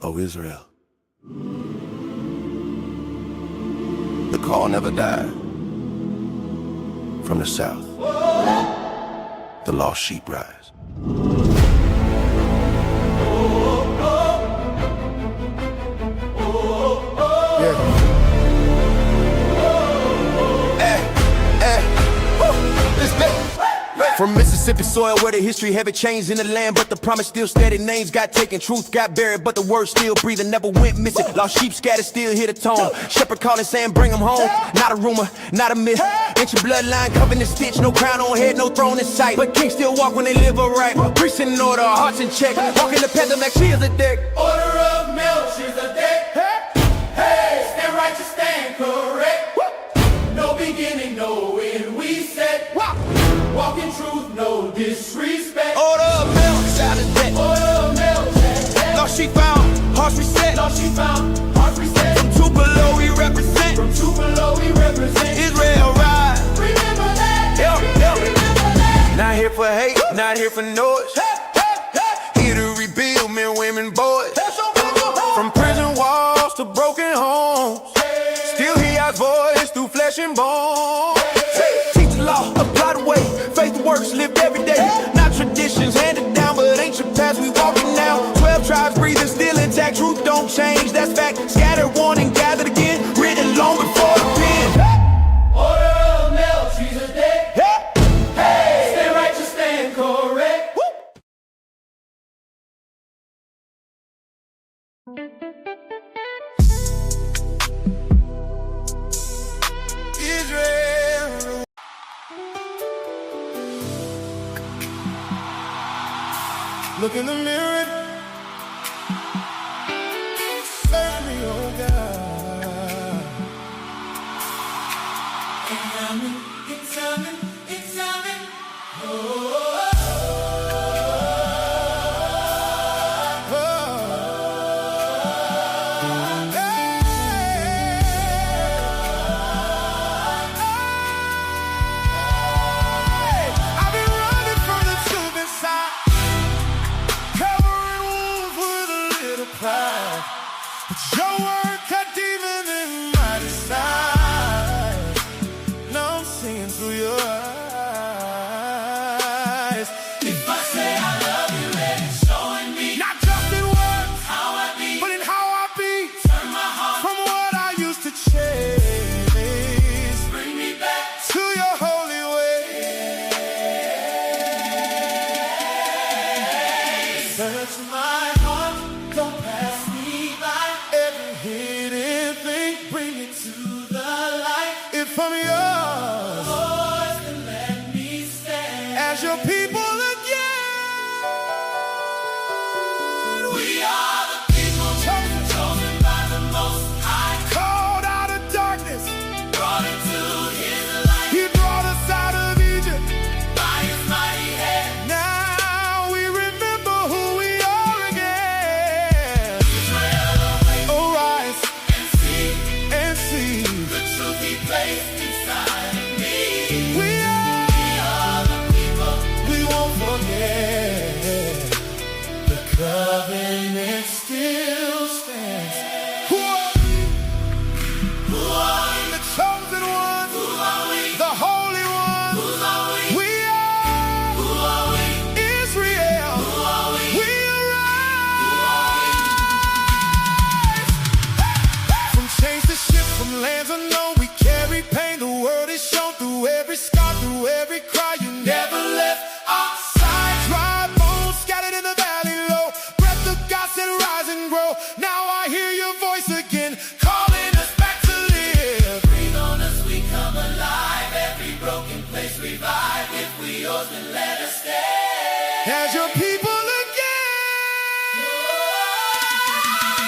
O Israel. The call never died. From the south, the lost sheep rise. From Mississippi soil where the history haven't changed in the land, but the promise still steady. Names got taken, truth got buried, but the word still breathing, never went missing. Lost sheep scattered, still hear the tone. Shepherd calling, saying bring them home. Not a rumor, not a myth. Ancient bloodline covered in stitch, no crown on head, no throne in sight. But kings still walk when they live upright. Priests in order, hearts in check. Walking the path of Melchizedek. Order of Melchizedek. Hey, stand righteous, stand correct. No beginning, no end, we said. Walk in truth, no disrespect. Order of Melchizedek. Order of Melchizedek. Lost sheep found, hearts reset. Lost sheep found, hearts reset. From Tupelo we represent. From Tupelo we represent. Israel rise. Remember that. Remember that. Not here for hate, not here for noise. Here to rebuild men, women, boys. From prison walls to broken homes. Still hear our voice through flesh and bone. Teach the law, apply the way. Faith works, lived every day. Not traditions handed down, but ancient paths we walking now. 12 tribes breathing, still intact. Truth don't change, that's fact. Scattered, warning, gathered again. Written long before the pen. Order of Melchizedek. Hey, stand righteous, stand correct. Israel. Look in the mirror. Serve me, oh God. Examine. I've been running from the truth inside, covering wounds with a little pride. But your word cut deeper than my desire. Now I'm seeing through your eyes. If I say I love you, then it's showing me. Not just in words, How I be. but in how I be. Turn my heart. From what I used to chase, Bring me back. to your holy way. Search my heart. Don't pass me by. Every hidden thing, Bring it to the light. if I'm yours, Lord, then let me stand. as your people again. We are the people chosen by the Most High. Called out of darkness, Brought into His light. He brought us out of Egypt. By His mighty hand. Now we remember who we are again. Israel, awake Oh, rise and see and see. the truth He placed inside of me. We are, We are the people. we won't forget. The covenant still stands. Who are we? Who are we? The chosen ones, Who are we? the holy ones. Who are we? We are Who are we? Israel. Who are we? We arise. From chains to ships, from lands unknown, we carry pain. The word is shown through every scar, through every cry. You never left our side. Dry bones scattered in the valley low. Breath of God said rise and grow. Now I hear your voice again, calling us back to live. Breathe on us, we come alive. Every broken place revive. If we yours, then let us stay. As your people again.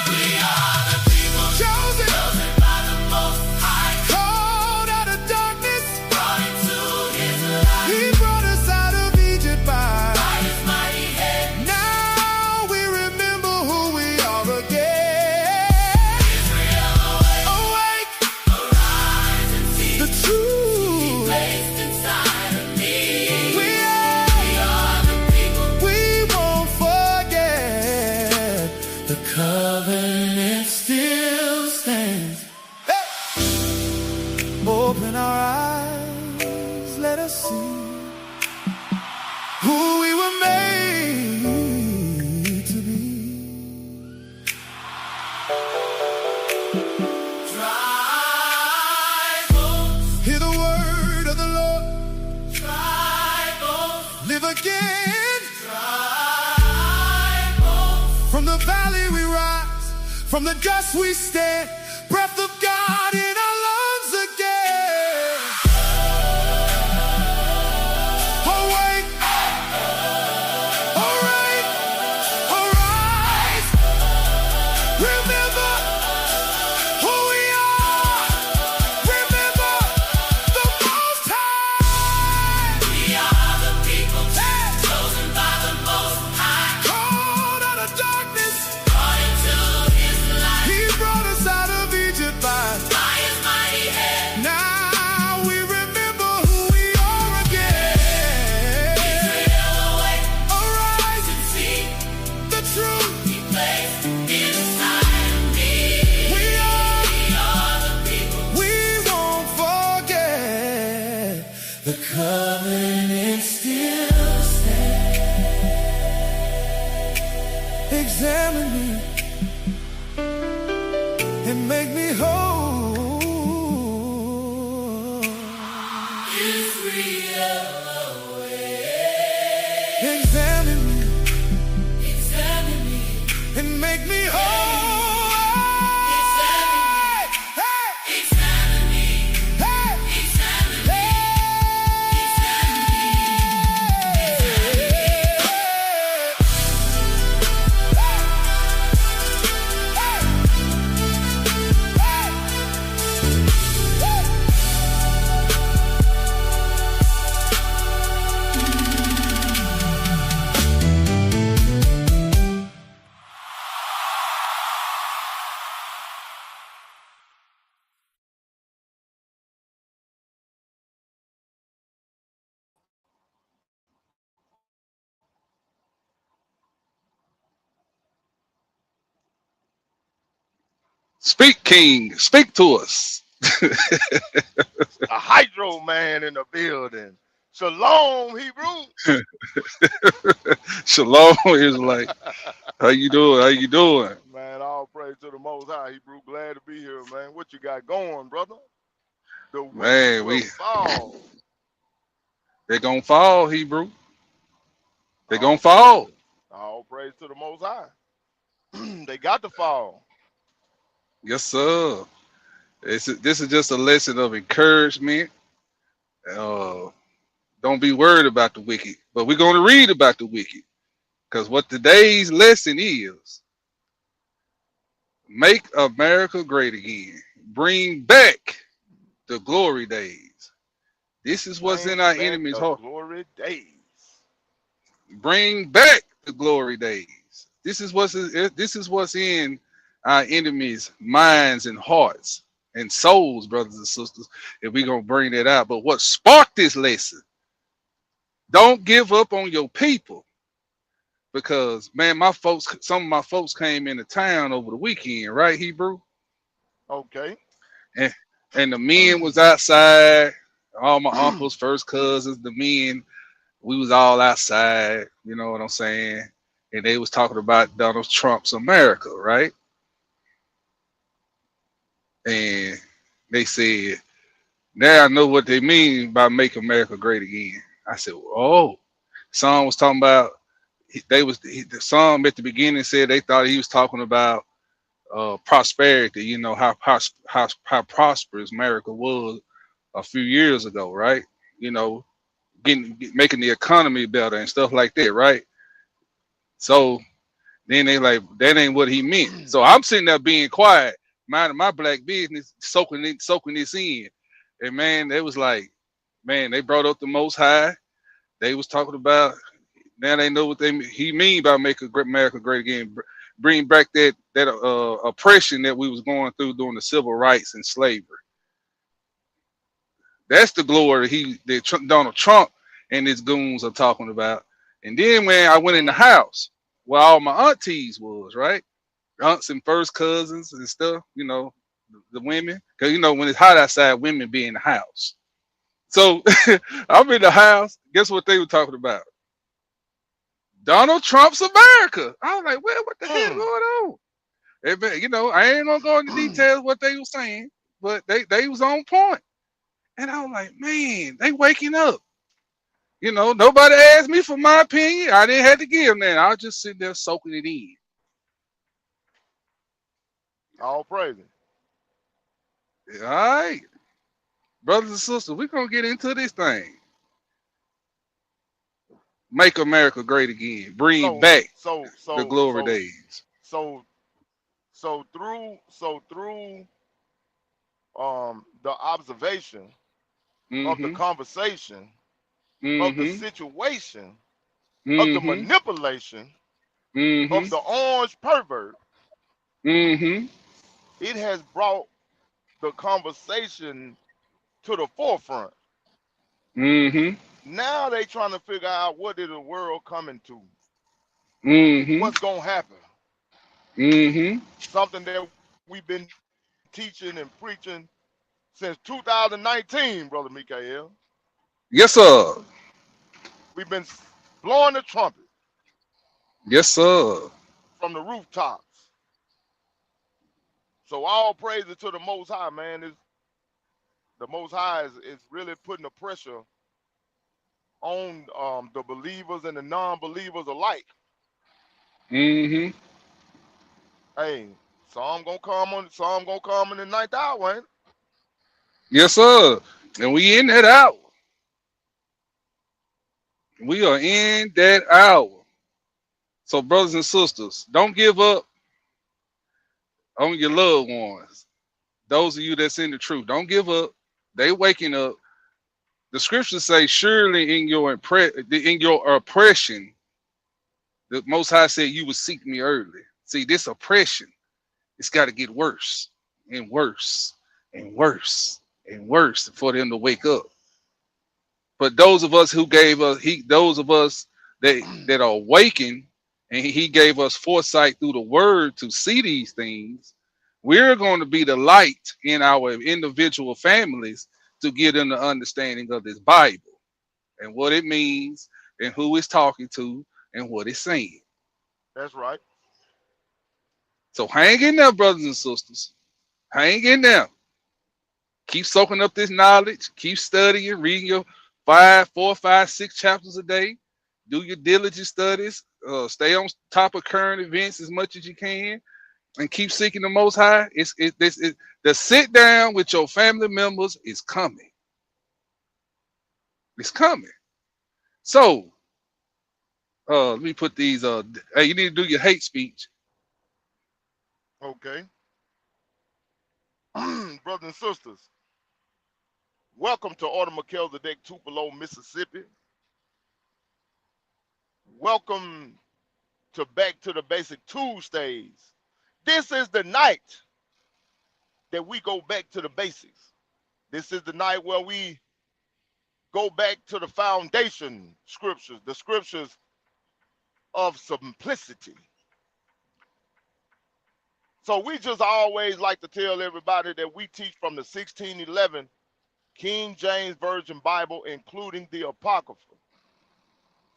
We are the people Chosen, chosen by the Most High. called out of darkness. Brought into His light. He brought us out of Egypt by His mighty hand. now we remember who we are again. Israel, awake. Awake, Arise and see the truth. placed inside of me. We are We are see who we were made to be. Tribals, hear the word of the Lord. Tribals, live again. Tribals, from the valley we rise, from the dust we stand. Breath of God in our lungs again. Oh wait, all right, all right. Remember who we are. Remember the Most High. We are the people chosen by the Most High. Called out of darkness, brought into His light. He brought us out of Egypt by His mighty hand. Now we remember who we are again. Israel awake, arise and see the truth He placed inside of me. We are the people. We won't forget. The covenant still stands. Examine me and make me whole. Israel away. Examine me, and make me whole. Examine me, hey, examine me, Speak, King. Speak to us. A hydro man in the building. Shalom, Hebrew. Shalom, Israelite. How you doing? How you doing? Man, all praise to the Most High, Hebrew. Glad to be here, man. What you got going, brother? The wicked Man, will fall. they gonna fall, Hebrew. They gonna All fall. praise, all praise to the Most High. They got to fall. Yes, sir. This is just a lesson of encouragement. Don't be worried about the wicked, but we're going to read about the wicked, because what today's lesson is: make America great again, bring back the glory days. This is what's in Bring our back enemy's the heart. glory days. Bring back the glory days. This is what's in our enemies' minds and hearts and souls, brothers and sisters. If we're gonna bring that out, but what sparked this lesson? Don't give up on your people, because man, some of my folks came into town over the weekend, right, Hebrew? Okay. And the men was outside. All my uncles, first cousins, the men, we was all outside. You know what I'm saying? And they was talking about Donald Trump's America, right? And they said, now I know what they mean by make America great again. I said, oh, some was talking about, the some at the beginning said they thought he was talking about prosperity, you know, how prosperous America was a few years ago, right? You know, making the economy better and stuff like that, right? So then they like, that ain't what he meant. So I'm sitting there being quiet, minding my black business, soaking this in. And man, they was like, man, they brought up the Most High. They was talking about, now they know what he mean by make America great again. Bring back that oppression that we was going through during the civil rights and slavery. That's the glory that Donald Trump and his goons are talking about. And then when I went in the house where all my aunties was, right? Aunts and first cousins and stuff, you know, the women. Because, you know, when it's hot outside, women be in the house. So I'm in the house. Guess what they were talking about? Donald Trump's America. I was like, well, what the hell going Mm. on? You know, I ain't gonna go into details what they were saying, but they was on point. And I was like, man, they waking up. You know, nobody asked me for my opinion. I didn't have to give them that. I was just sitting there soaking it in. All praise. All right, brothers and sisters, we're gonna get into this thing. Make America great again. Bring So back so the so glory so days. so through the observation of the Mm-hmm. conversation of the Mm-hmm. situation of the Mm-hmm. manipulation Mm-hmm. of the orange pervert, Mm-hmm. it has brought the conversation to the forefront. Mm-hmm. Now they trying to figure out what is the world coming to, Mm-hmm. what's gonna happen. Mm-hmm. Something that we've been teaching and preaching since 2019, brother Mikael. Yes, sir. We've been blowing the trumpet Yes, sir. from the rooftops. So all praises to the Most High, man. Is the Most High is really putting the pressure on the believers and the non-believers alike. Mm-hmm. Hey, some gonna come in the ninth hour, ain't it? Yes, sir. And we in that hour. We are in that hour. So, brothers and sisters, don't give up on your loved ones. Those of you that's in the truth, don't give up. They waking up. The scriptures say, surely in your oppression, the Most High said you would seek me early. See, this oppression, it's got to get worse and worse and worse and worse for them to wake up. But those of us who gave us, those of us that are awakened, and he gave us foresight through the word to see these things, we're going to be the light in our individual families to get them the understanding of this Bible and what it means and who it's talking to and what it's saying. That's right. So hang in there, brothers and sisters. Hang in there. Keep soaking up this knowledge. Keep studying, reading your 4, 5, 6 chapters a day. Do your diligent studies. Stay on top of current events as much as you can, and keep seeking the Most High. The sit down with your family members is coming. It's coming. So let me put these. Hey, you need to do your hate speech. Okay. Brothers and sisters, welcome to Order Melchizedek Tupelo, Mississippi. Welcome to Back to the Basic Tuesdays. This is the night that we go back to the basics. This is the night where we go back to the foundation scriptures, the scriptures of simplicity. So we just always like to tell everybody that we teach from the 1611 King James Version Bible, including the Apocrypha.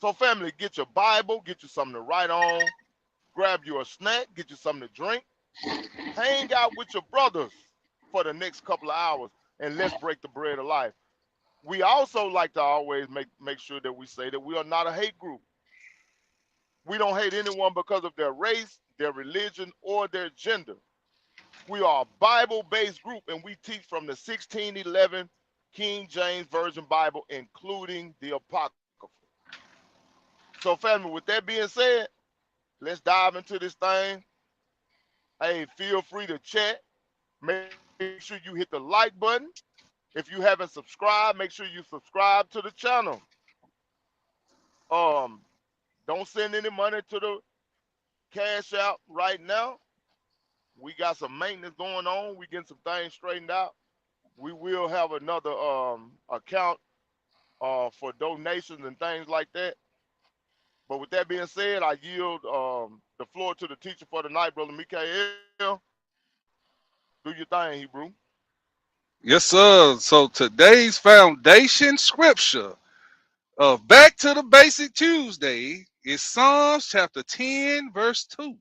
So family, get your Bible, get you something to write on, grab you a snack, get you something to drink, hang out with your brothers for the next couple of hours, and let's break the bread of life. We also like to always make sure that we say that we are not a hate group. We don't hate anyone because of their race, their religion, or their gender. We are a Bible-based group, and we teach from the 1611 King James Version Bible, including the Apocrypha. So family, with that being said, let's dive into this thing. Hey, feel free to chat. Make sure you hit the like button. If you haven't subscribed, make sure you subscribe to the channel. Um, don't send any money to the cash out right now. We got some maintenance going on. We getting some things straightened out. We will have another account for donations and things like that. But with that being said, I yield the floor to the teacher for the night, Brother Mikael. Do your thing, Hebrew. Yes, sir. So today's foundation scripture of Back to the Basic Tuesday is Psalms chapter 10, verse 2.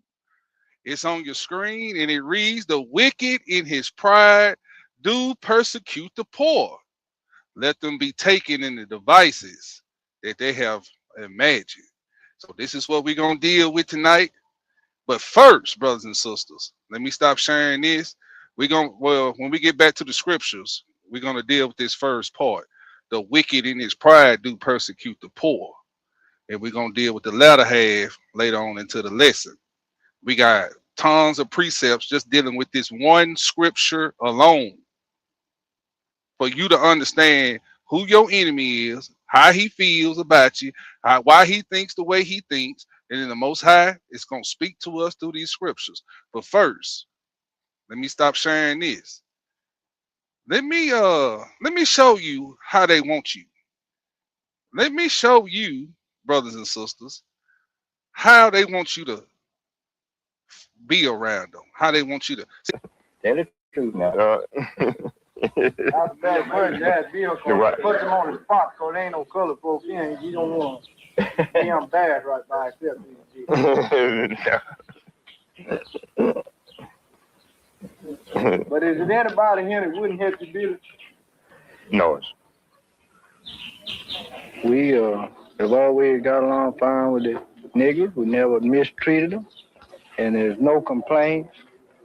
It's on your screen and it reads, "The wicked in his pride do persecute the poor. Let them be taken in the devices that they have imagined." So this is what we're going to deal with tonight. But first, brothers and sisters, let me stop sharing this. When we get back to the scriptures, we're going to deal with this first part. The wicked in his pride do persecute the poor. And we're going to deal with the latter half later on into the lesson. We got tons of precepts just dealing with this one scripture alone for you to understand who your enemy is, how he feels about you, why he thinks the way he thinks, and in the Most High, it's going to speak to us through these scriptures. But first, let me stop sharing this. Let me show you how they want you. Let me show you, brothers and sisters, how they want you to be around them, how they want you to. Tell the truth now. That's bad word, Dad. Bill, Right. put them on the spot, so there ain't no color folks in. You don't want to be embarrassed right by yourself. But is there anybody here that wouldn't hit the bill? No. We have always got along fine with the niggas. We never mistreated them. And there's no complaints.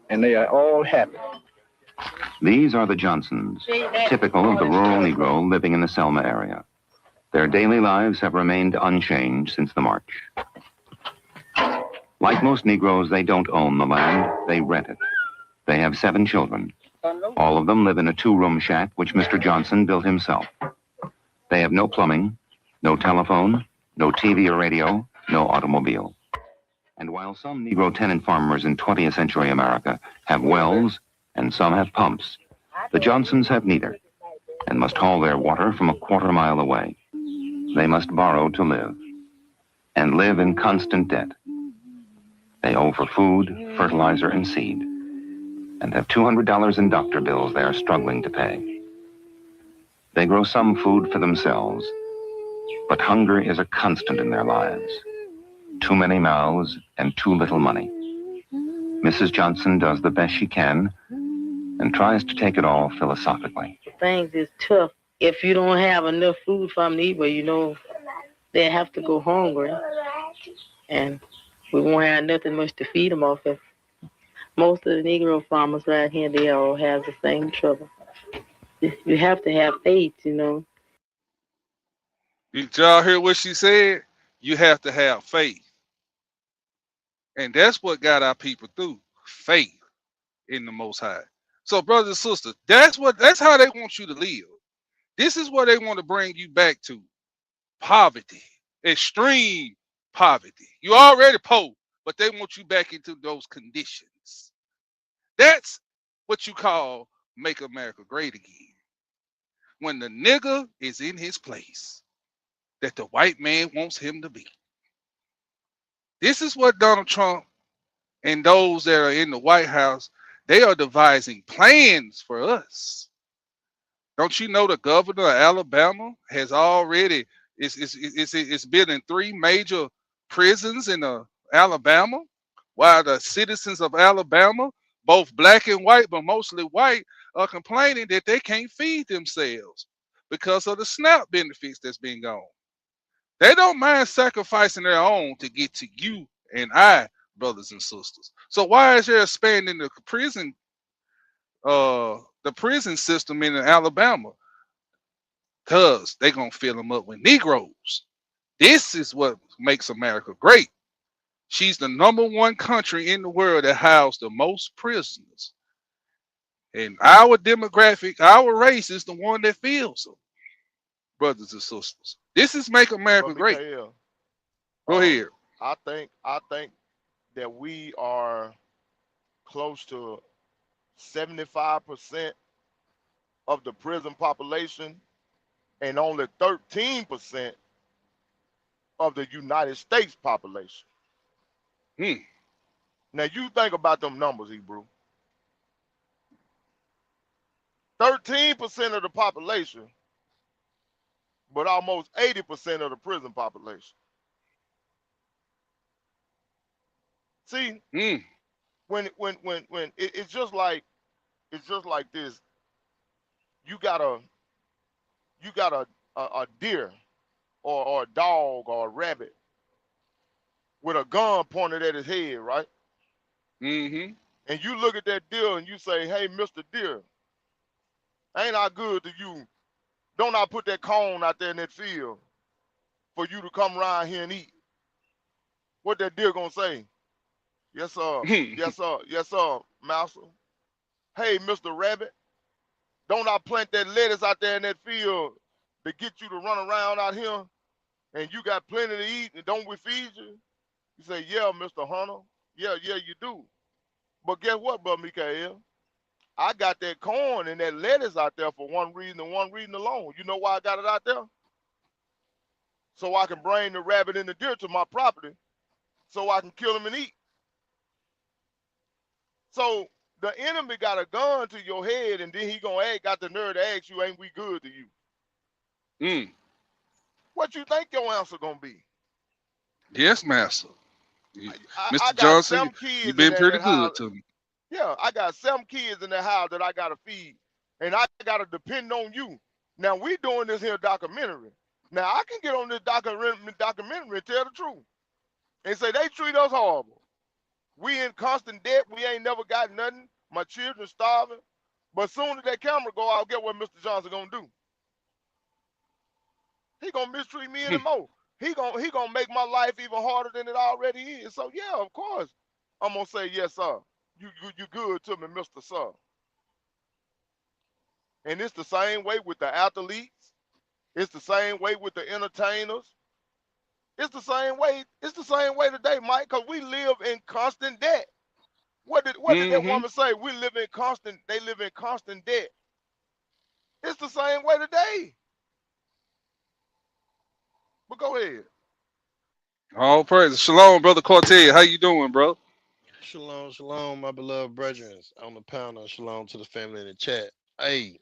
And they are all happy. These are the Johnsons, typical of the rural Negro living in the Selma area. Their daily lives have remained unchanged since the march. Like most Negroes, they don't own the land, they rent it. They have 7 children. All of them live in a 2-room shack which Mr. Johnson built himself. They have no plumbing, no telephone, no TV or radio, no automobile. And while some Negro tenant farmers in 20th century America have wells and some have pumps, the Johnsons have neither and must haul their water from a quarter mile away. They must borrow to live and live in constant debt. They owe for food, fertilizer, and seed and have $200 in doctor bills they are struggling to pay. They grow some food for themselves, but hunger is a constant in their lives. Too many mouths and too little money. Mrs. Johnson does the best she can and tries to take it all philosophically. Things is tough. If you don't have enough food from the neighbor, you know, they have to go hungry. And we won't have nothing much to feed them off of. Most of the Negro farmers right here, they all have the same trouble. You have to have faith, you know. Did y'all hear what she said? You have to have faith. And that's what got our people through. Faith in the Most High. So, brothers and sisters, that's how they want you to live. This is what they want to bring you back to. Poverty. Extreme poverty. You already poor, but they want you back into those conditions. That's what you call make America great again. When the nigger is in his place that the white man wants him to be. This is what Donald Trump and those that are in the White House, they are devising plans for us. Don't you know the governor of Alabama has already it's been in 3 major prisons in Alabama, while the citizens of Alabama, both black and white, but mostly white, are complaining that they can't feed themselves because of the SNAP benefits that's been gone. They don't mind sacrificing their own to get to you and I, brothers and sisters. So why is there expanding the prison system in Alabama? Because they're going to fill them up with Negroes. This is what makes America great. She's the #1 country in the world that housed the most prisoners. And our demographic, our race is the one that fills them, brothers and sisters. This is make America great. Go ahead. I think that we are close to 75% of the prison population and only 13% of the United States population. Now you think about them numbers, Hebrew. 13% of the population, but almost 80% of the prison population. See, Mm. when it's just like this. You got a deer or a dog or a rabbit with a gun pointed at his head, right? Mm-hmm. And you look at that deer and you say, "Hey, Mr. Deer, ain't I good to you? Don't I put that cone out there in that field for you to come around here and eat?" What that deer gonna say? "Yes, sir. Yes, sir. Yes, sir, master. Hey, Mr. Rabbit, don't I plant that lettuce out there in that field to get you to run around out here and you got plenty to eat and don't we feed you?" You say, "Yeah, Mr. Hunter. Yeah, you do. But guess what, Brother Mikael? I got that corn and that lettuce out there for one reason and one reason alone. You know why I got it out there? So I can bring the rabbit and the deer to my property so I can kill them and eat." So the enemy got a gun to your head and then he got the nerve to ask you, "Ain't we good to you?" Mm. What you think your answer gonna be? Yes, master. I Mr. got Johnson, 7 kids you've in been pretty that good house. to me. Yeah, I got 7 kids in the house that I gotta feed, and I gotta depend on you. Now we doing this here documentary. Now I can get on this documentary and tell the truth and say they treat us horrible. We in constant debt. We ain't never got nothing. My children starving. But soon as that camera go out, get what Mr. Johnson gonna do? He gonna mistreat me anymore. He gonna make my life even harder than it already is. So yeah, of course, I'm gonna say yes, sir. You good to me, Mr. Sir. And it's the same way with the athletes. It's the same way with the entertainers. It's the same way. It's the same way today, Mike, because we live in constant debt. What did that Mm-hmm. woman say? We live in constant. They live in constant debt. It's the same way today. But go ahead. All praise. Shalom, brother Cortez. How you doing, bro? Shalom, shalom, my beloved brethren. On the panel, shalom to the family in the chat. Hey,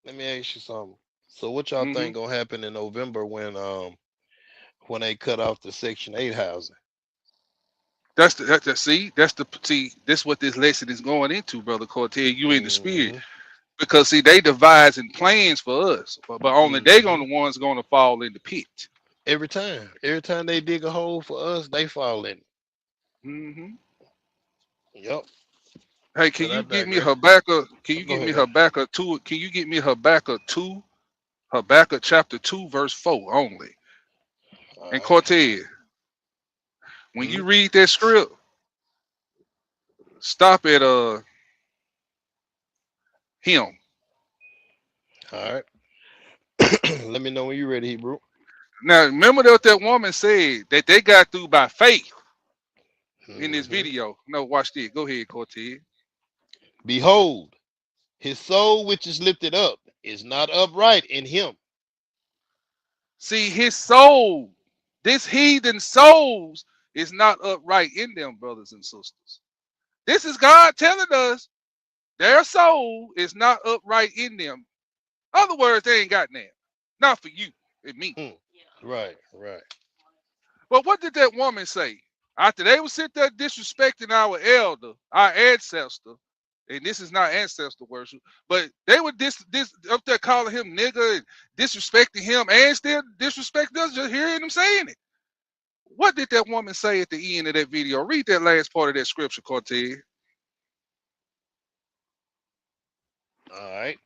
let me ask you something. So what y'all Mm-hmm. think gonna happen in November when they cut off the Section 8 housing? That's this what this lesson is going into, brother Cortez. You in the spirit. Mm-hmm. Because see, they devising plans for us, but only they Mm-hmm. gonna the ones gonna fall in the pit. Every time they dig a hole for us, they fall in it. Mm-hmm. Yep. Hey, can But I you get me digress. Habakkuk? Can you Go get me ahead, though. Habakkuk 2? Can you get me Habakkuk 2? Habakkuk chapter 2, verse 4 only. All And right. Cortez, when Mm-hmm. you read that script, stop at him. All right. Let me know when you're ready, Hebrew. Now remember what that woman said that they got through by faith in this Mm-hmm. video. No, watch this. Go ahead, Cortez. Behold, his soul which is lifted up is not upright in him. See, his soul, this heathen souls is not upright in them, brothers and sisters. This is God telling us their soul is not upright in them. In other words, they ain't got none. Not for you and me. Right, right. But what did that woman say? After they would sit there disrespecting our elder, our ancestor, and this is not ancestor worship, but they were this up there calling him nigger and disrespecting him and still disrespecting us, just hearing them saying it. What did that woman say at the end of that video? Read that last part of that scripture, Cortez. All right.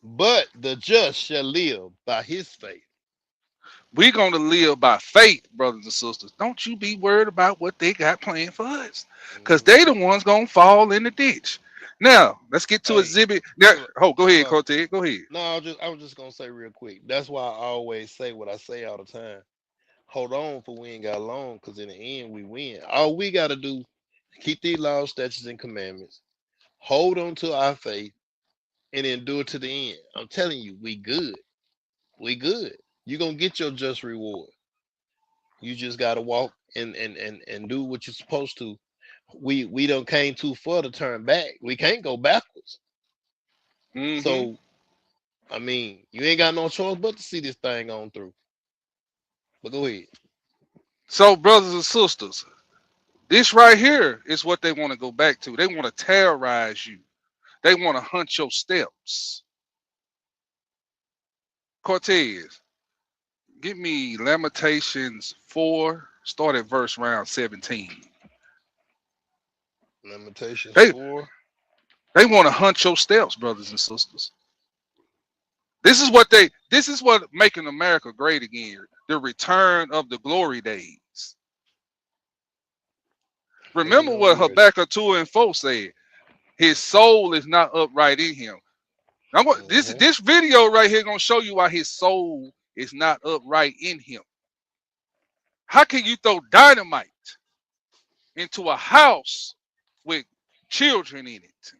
But the just shall live by his faith. We're going to live by faith, brothers and sisters. Don't you be worried about what they got planned for us, because they the ones going to fall in the ditch. Now, let's get to Hey, exhibit. Now, go ahead, Cortez. Go ahead. No, I was just gonna say real quick. That's why I always say what I say all the time. Hold on, for we ain't got long, because in the end we win. All we gotta do, keep these laws, statutes, and commandments. Hold on to our faith, and endure to the end. I'm telling you, we good. We good. You're gonna get your just reward. You just gotta walk and do what you're supposed to. We don't came too far to turn back. We can't go backwards. Mhm. So, I mean, you ain't got no choice but to see this thing on through. But go ahead. So, brothers and sisters, this right here is what they want to go back to. They want to terrorize you. They want to hunt your steps. Cortez, give me Lamentations 4, start at verse round 17. Lamentations They 4. they want to hunt your steps, brothers and sisters. This is what making America great again. The return of the glory days. Remember what Habakkuk 2 and 4 said. His soul is not upright in him. This video right here gonna show you why his soul is not upright in him. How can you throw dynamite into a house with children in it?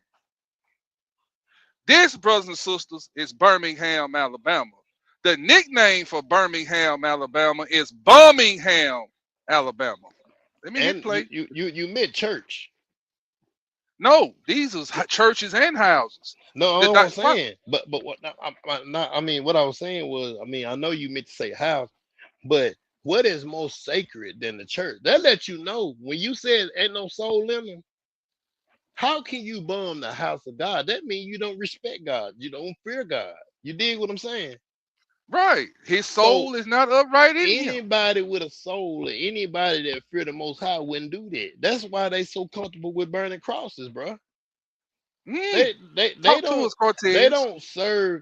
This, brothers and sisters, is Birmingham, Alabama. The nickname for Birmingham, Alabama is Birmingham, Alabama. Let me hit play. You meant church. No, these is churches and houses. No, that's what I'm saying. But what I mean, what I was saying was, I mean, I know you meant to say house, but what is more sacred than the church? That lets you know when you said ain't no soul in them. How can you bomb the house of God? That means you don't respect God. You don't fear God. You dig what I'm saying? Right. His soul is not upright in him. Anybody with a soul, or anybody that fear the Most High wouldn't do that. That's why they so comfortable with burning crosses, bro. They don't serve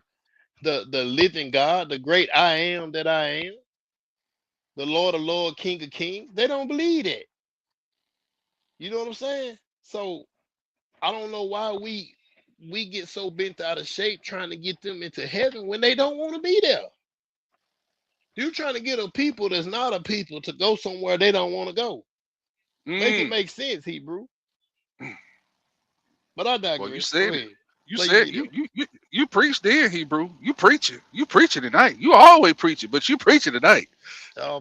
the living God, the great I am that I am, the Lord of Lords, King of Kings. They don't believe that. You know what I'm saying? So I don't know why we get so bent out of shape trying to get them into heaven when they don't want to be there. You're trying to get a people that's not a people to go somewhere they don't want to go. Make it make sense, Hebrew. But I digress. Well, you said it. You preached there, Hebrew. You preach it. You preach it tonight. You always preach it, but you preach it tonight.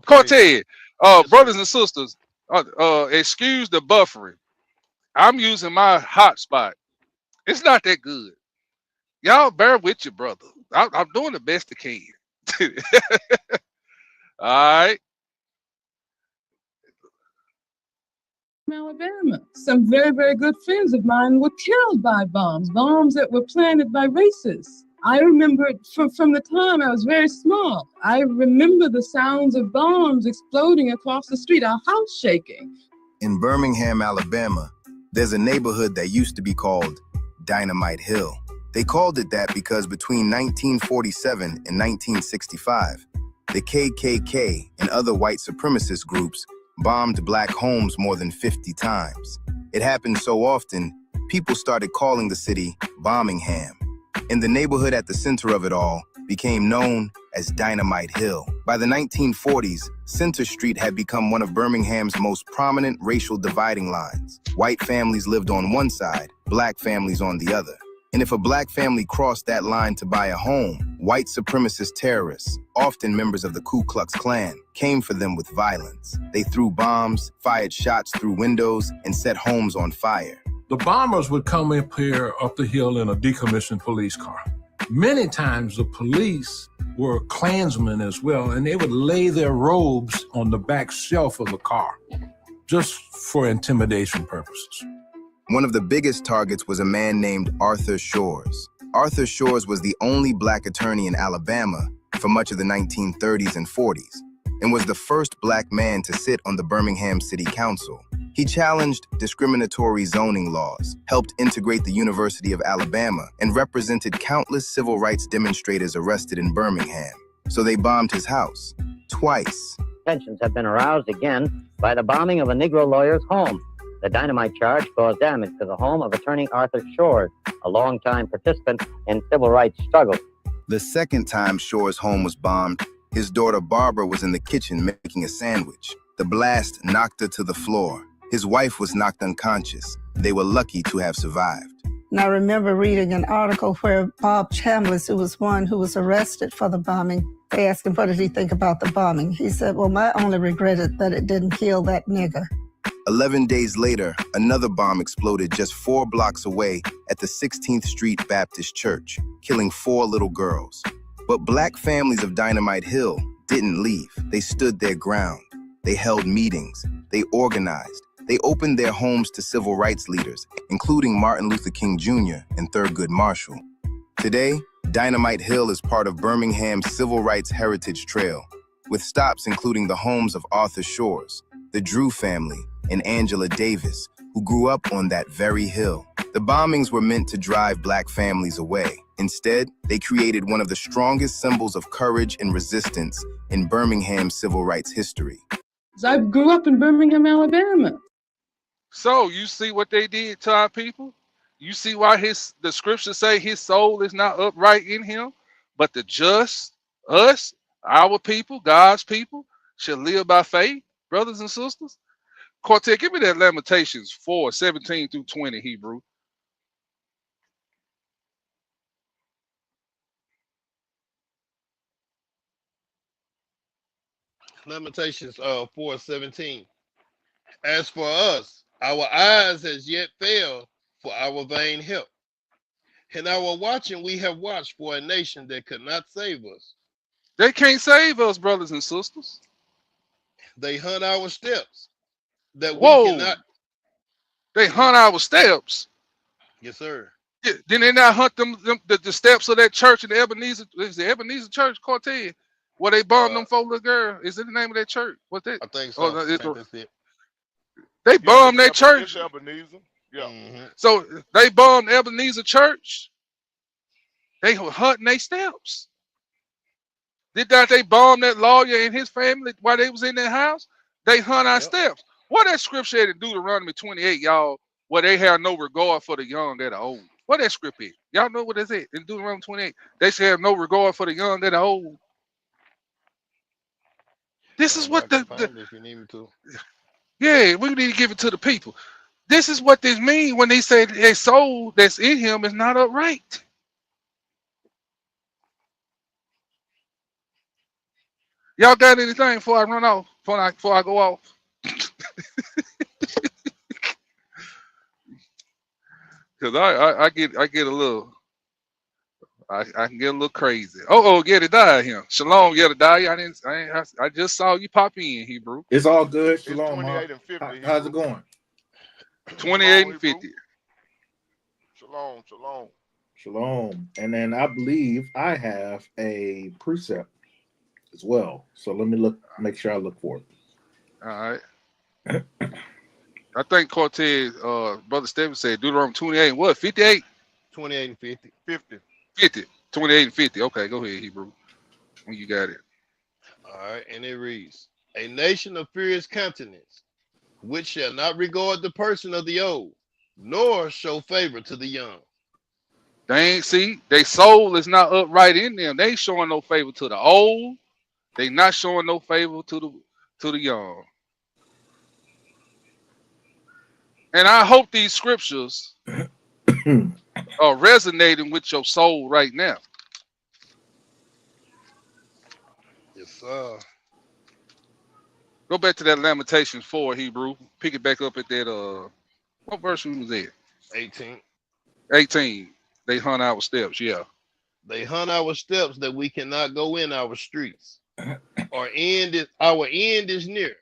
Cortez, brothers and sisters, excuse the buffering. I'm using my hotspot. It's not that good. Y'all bear with your brother. I'm doing the best I can. All right. Alabama. Some very, very good friends of mine were killed by bombs that were planted by racists. I remember it from the time I was very small. I remember the sounds of bombs exploding across the street, our house shaking. In Birmingham, Alabama, there's a neighborhood that used to be called Dynamite Hill. They called it that because between 1947 and 1965, the KKK and other white supremacist groups bombed black homes more than 50 times. It happened so often, people started calling the city Birmingham. And the neighborhood at the center of it all became known as Dynamite Hill. By the 1940s, Center Street had become one of Birmingham's most prominent racial dividing lines. White families lived on one side, black families on the other. And if a black family crossed that line to buy a home, white supremacist terrorists, often members of the Ku Klux Klan, came for them with violence. They threw bombs, fired shots through windows, and set homes on fire. The bombers would come up here up the hill in a decommissioned police car. Many times the police were Klansmen as well, and they would lay their robes on the back shelf of the car, just for intimidation purposes. One of the biggest targets was a man named Arthur Shores. Arthur Shores was the only black attorney in Alabama for much of the 1930s and 40s, and was the first black man to sit on the Birmingham City Council. He challenged discriminatory zoning laws, helped integrate the University of Alabama, and represented countless civil rights demonstrators arrested in Birmingham. So they bombed his house twice. Tensions have been aroused again by the bombing of a Negro lawyer's home. The dynamite charge caused damage to the home of attorney Arthur Shores, a longtime participant in civil rights struggle. The second time Shores' home was bombed, his daughter Barbara was in the kitchen making a sandwich. The blast knocked her to the floor. His wife was knocked unconscious. They were lucky to have survived. And I remember reading an article where Bob Chambliss, who was one who was arrested for the bombing, they asked him, what did he think about the bombing? He said, well, my only regret is that it didn't kill that nigger. 11 days later, another bomb exploded just 4 blocks away at the 16th Street Baptist Church, killing 4 little girls. But black families of Dynamite Hill didn't leave. They stood their ground. They held meetings. They organized. They opened their homes to civil rights leaders, including Martin Luther King Jr. and Thurgood Marshall. Today, Dynamite Hill is part of Birmingham's Civil Rights Heritage Trail, with stops including the homes of Arthur Shores, the Drew family, and Angela Davis, who grew up on that very hill. The bombings were meant to drive black families away. Instead, they created one of the strongest symbols of courage and resistance in Birmingham's civil rights history. I grew up in Birmingham, Alabama. So you see what they did to our people? You see why the scriptures say his soul is not upright in him, but the just, us, our people, God's people, shall live by faith, brothers and sisters. Quartet, give me that Lamentations 4:17-20 Hebrew. Lamentations 4:17. As for us, our eyes has yet failed for our vain help. In our watching, we have watched for a nation that could not save us. They can't save us, brothers and sisters. They hunt our steps. That Whoa. we cannot. They hunt our steps. Yes, sir. Yeah, then they not hunt the steps of that church in the Ebenezer, is the Ebenezer Church, Quartet, where they bombed them 4 little girls. Is it the name of that church? What's that? I think so. Oh, no, I think that's it. they bombed that It's church. Ebenezer. Yeah. Mm-hmm. So they bombed Ebenezer Church. They were hunting their steps. Did not they bomb that lawyer and his family while they was in their house? They hunt our steps. What that scripture at in Deuteronomy 28, y'all, where they have no regard for the young that are old. What that script is? Y'all know what that's it in Deuteronomy 28. They say have no regard for the young that are old. This is what if you need me to. Yeah, we need to give it to the people. This is what this means when they say their soul that's in him is not upright. Y'all got anything before I run off? Before I go off? Because I get a little I can get a little crazy. Oh, Yedidiah here. Shalom, Yedidiah. I just saw you pop in, Hebrew. It's all good. Shalom. 28 and 50. How's it going? 28 and 50. Shalom, shalom. Shalom. And then I believe I have a precept as well. So let me make sure I look for it. All right. I think Cortez, Brother Stephen said Deuteronomy 28, what, 58? 28 and 50. 50. 28 and 50. Okay, go ahead, Hebrew. When you got it. All right, and it reads, a nation of furious countenance, which shall not regard the person of the old, nor show favor to the young. They ain't see, their soul is not upright in them. They ain't showing no favor to the old. They not showing no favor to the young. And I hope these scriptures are resonating with your soul right now. Yes, sir. Go back to that Lamentations 4, Hebrew. Pick it back up at that, what verse was that? 18. 18. They hunt our steps, yeah. They hunt our steps that we cannot go in our streets. Our end is near.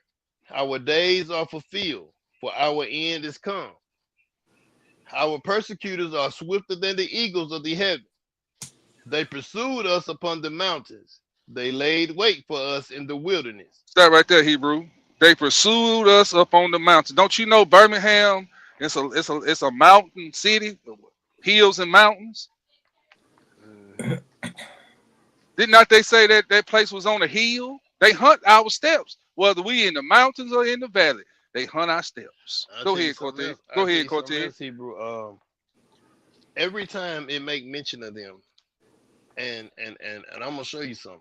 Our days are fulfilled, for our end is come. Our persecutors are swifter than the eagles of the heaven. They pursued us upon the mountains. They laid wait for us in the wilderness. Stop right there, Hebrew. They pursued us up on the mountain. Don't you know Birmingham? It's a mountain city, hills and mountains. Did not they say that place was on a hill? They hunt our steps, whether we in the mountains or in the valley. They hunt our steps. Go ahead, Cortez. Go ahead, Cortez. Hebrew. Every time it make mention of them, and I'm gonna show you something.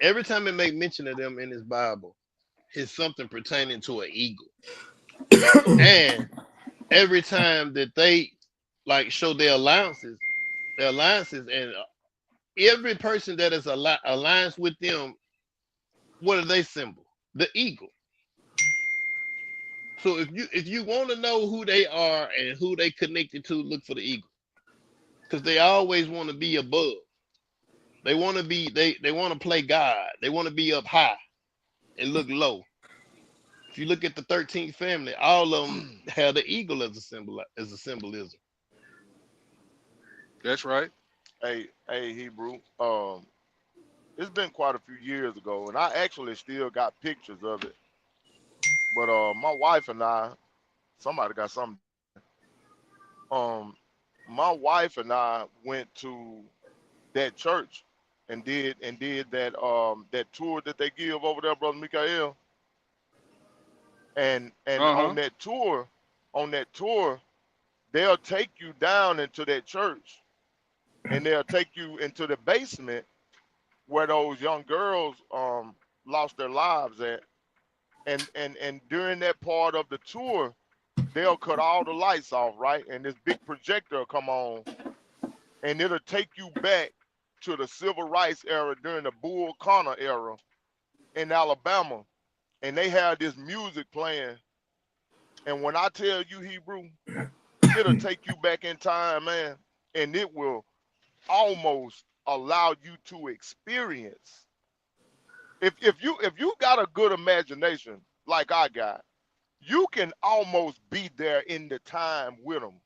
Every time it make mention of them in this Bible, it's something pertaining to an eagle. And every time that they like show their alliances, and every person that is alliance with them, what are they symbol? The eagle. So if you want to know who they are and who they connected to, look for the Eagles, because they always want to be above. They want to be they want to play God. They want to be up high and look low. If you look at the 13th family, all of them have the eagle as a symbolism. That's right. Hey, Hebrew. It's been quite a few years ago, and I actually still got pictures of it. But my wife and I, somebody got something. My wife and I went to that church and did that that tour that they give over there, Brother Mikael. And on that tour, they'll take you down into that church, and they'll take you into the basement where those young girls lost their lives at. And during that part of the tour, they'll cut all the lights off, right? And this big projector will come on, and it'll take you back to the civil rights era during the Bull Connor era in Alabama. And they have this music playing. And when I tell you, Hebrew, it'll take you back in time, man. And it will almost allow you to experience. If you got a good imagination like I got, you can almost be there in the time with them.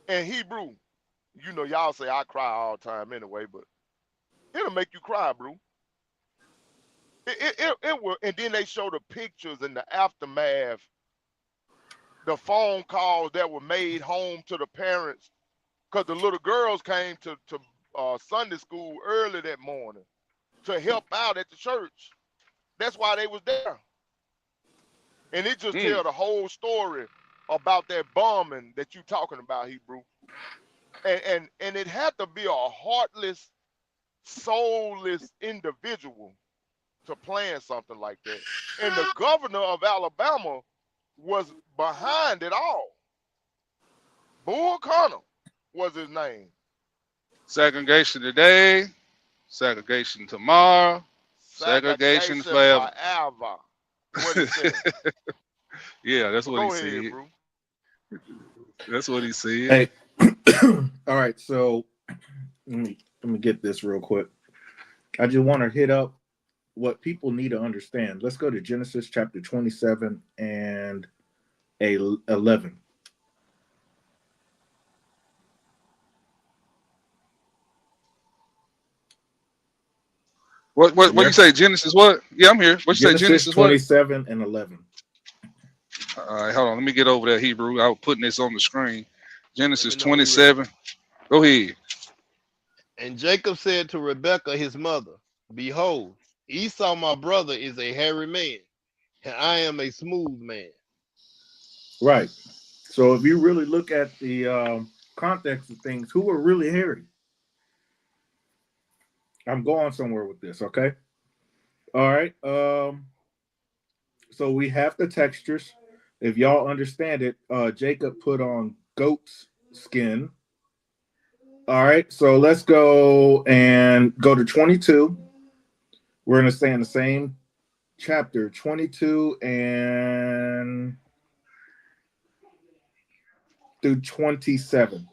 And Hebrew, you know, y'all say I cry all the time anyway, but it'll make you cry, bro. It will, and then they show the pictures and the aftermath, the phone calls that were made home to the parents, because the little girls came to Sunday school early that morning to help out at the church. That's why they was there. And it just tell the whole story about that bombing that you talking about, Hebrew. And it had to be a heartless, soulless individual to plan something like that. And the governor of Alabama was behind it all. Bull Connor was his name. Segregation today, segregation tomorrow, segregation forever. What he said. Yeah, that's what he ahead, said. bro. That's what he said. Hey, all right. So let me get this real quick. I just want to hit up what people need to understand. Let's go to Genesis chapter 27 and 11. What you say? Genesis what? Yeah, I'm here. What you say? Genesis 27 and 11. All right, hold on. Let me get over that Hebrew. I was putting this on the screen. Genesis 27. Go ahead. And Jacob said to Rebekah his mother, behold, Esau my brother is a hairy man, and I am a smooth man. Right. So if you really look at the context of things, who were really hairy? I'm going somewhere with this, okay? All right. So we have the textures. If y'all understand it, Jacob put on goat's skin. All right. So let's go to 22. We're going to stay in the same chapter, 22 and through 27.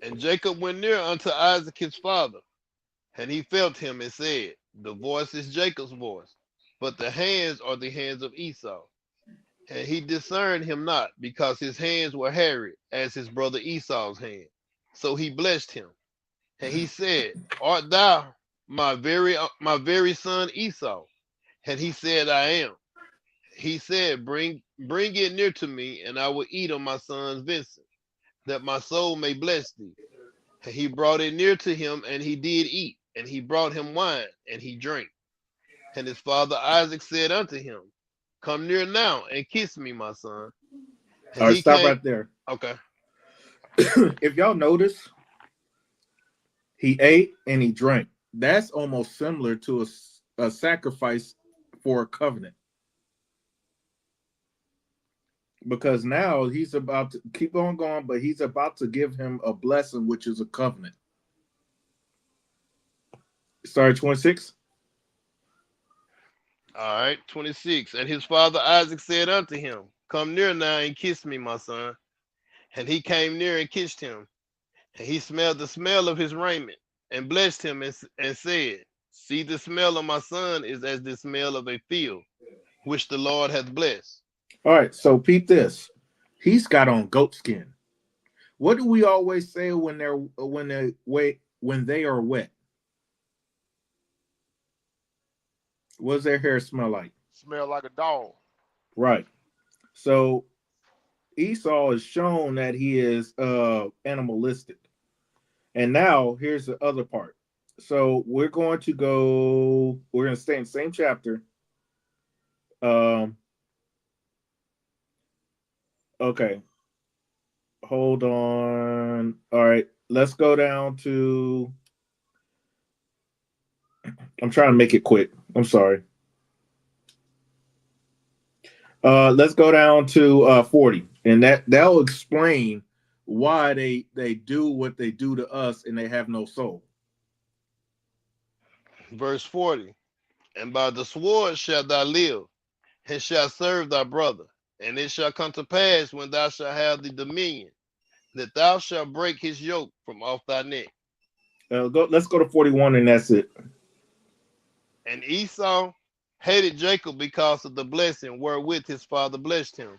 And Jacob went near unto Isaac his father, and he felt him and said, the voice is Jacob's voice, but the hands are the hands of Esau. And he discerned him not, because his hands were hairy as his brother Esau's hand. So he blessed him. And he said, art thou my very son Esau? And he said, I am. He said, bring it near to me, and I will eat of my son's venison, that my soul may bless thee. And he brought it near to him, and he did eat. And he brought him wine, and he drank. And his father Isaac said unto him, come near now, and kiss me, my son. And all right, stop right there. Okay. If y'all notice, he ate and he drank. That's almost similar to a sacrifice for a covenant. Because now he's about to keep on going, but he's about to give him a blessing, which is a covenant. Sorry, 26. All right, 26. And his father Isaac said unto him, Come near now and kiss me, my son. And he came near and kissed him. And he smelled the smell of his raiment and blessed him and said, See, the smell of my son is as the smell of a field, which the Lord hath blessed. All right, so peep this. He's got on goat skin. What do we always say when they are wet? What does their hair smell like? Smell like a dog. Right. So Esau is shown that he is animalistic. And now here's the other part. So we're going to stay in the same chapter. Okay. Hold on. All right. Let's go down to, I'm trying to make it quick. I'm sorry. Let's go down to 40. And that'll explain why they do what they do to us and they have no soul. Verse 40. And by the sword shalt thou live, and shalt serve thy brother. And it shall come to pass when thou shalt have the dominion, that thou shalt break his yoke from off thy neck. Let's go to 41, and that's it. And Esau hated Jacob because of the blessing wherewith his father blessed him.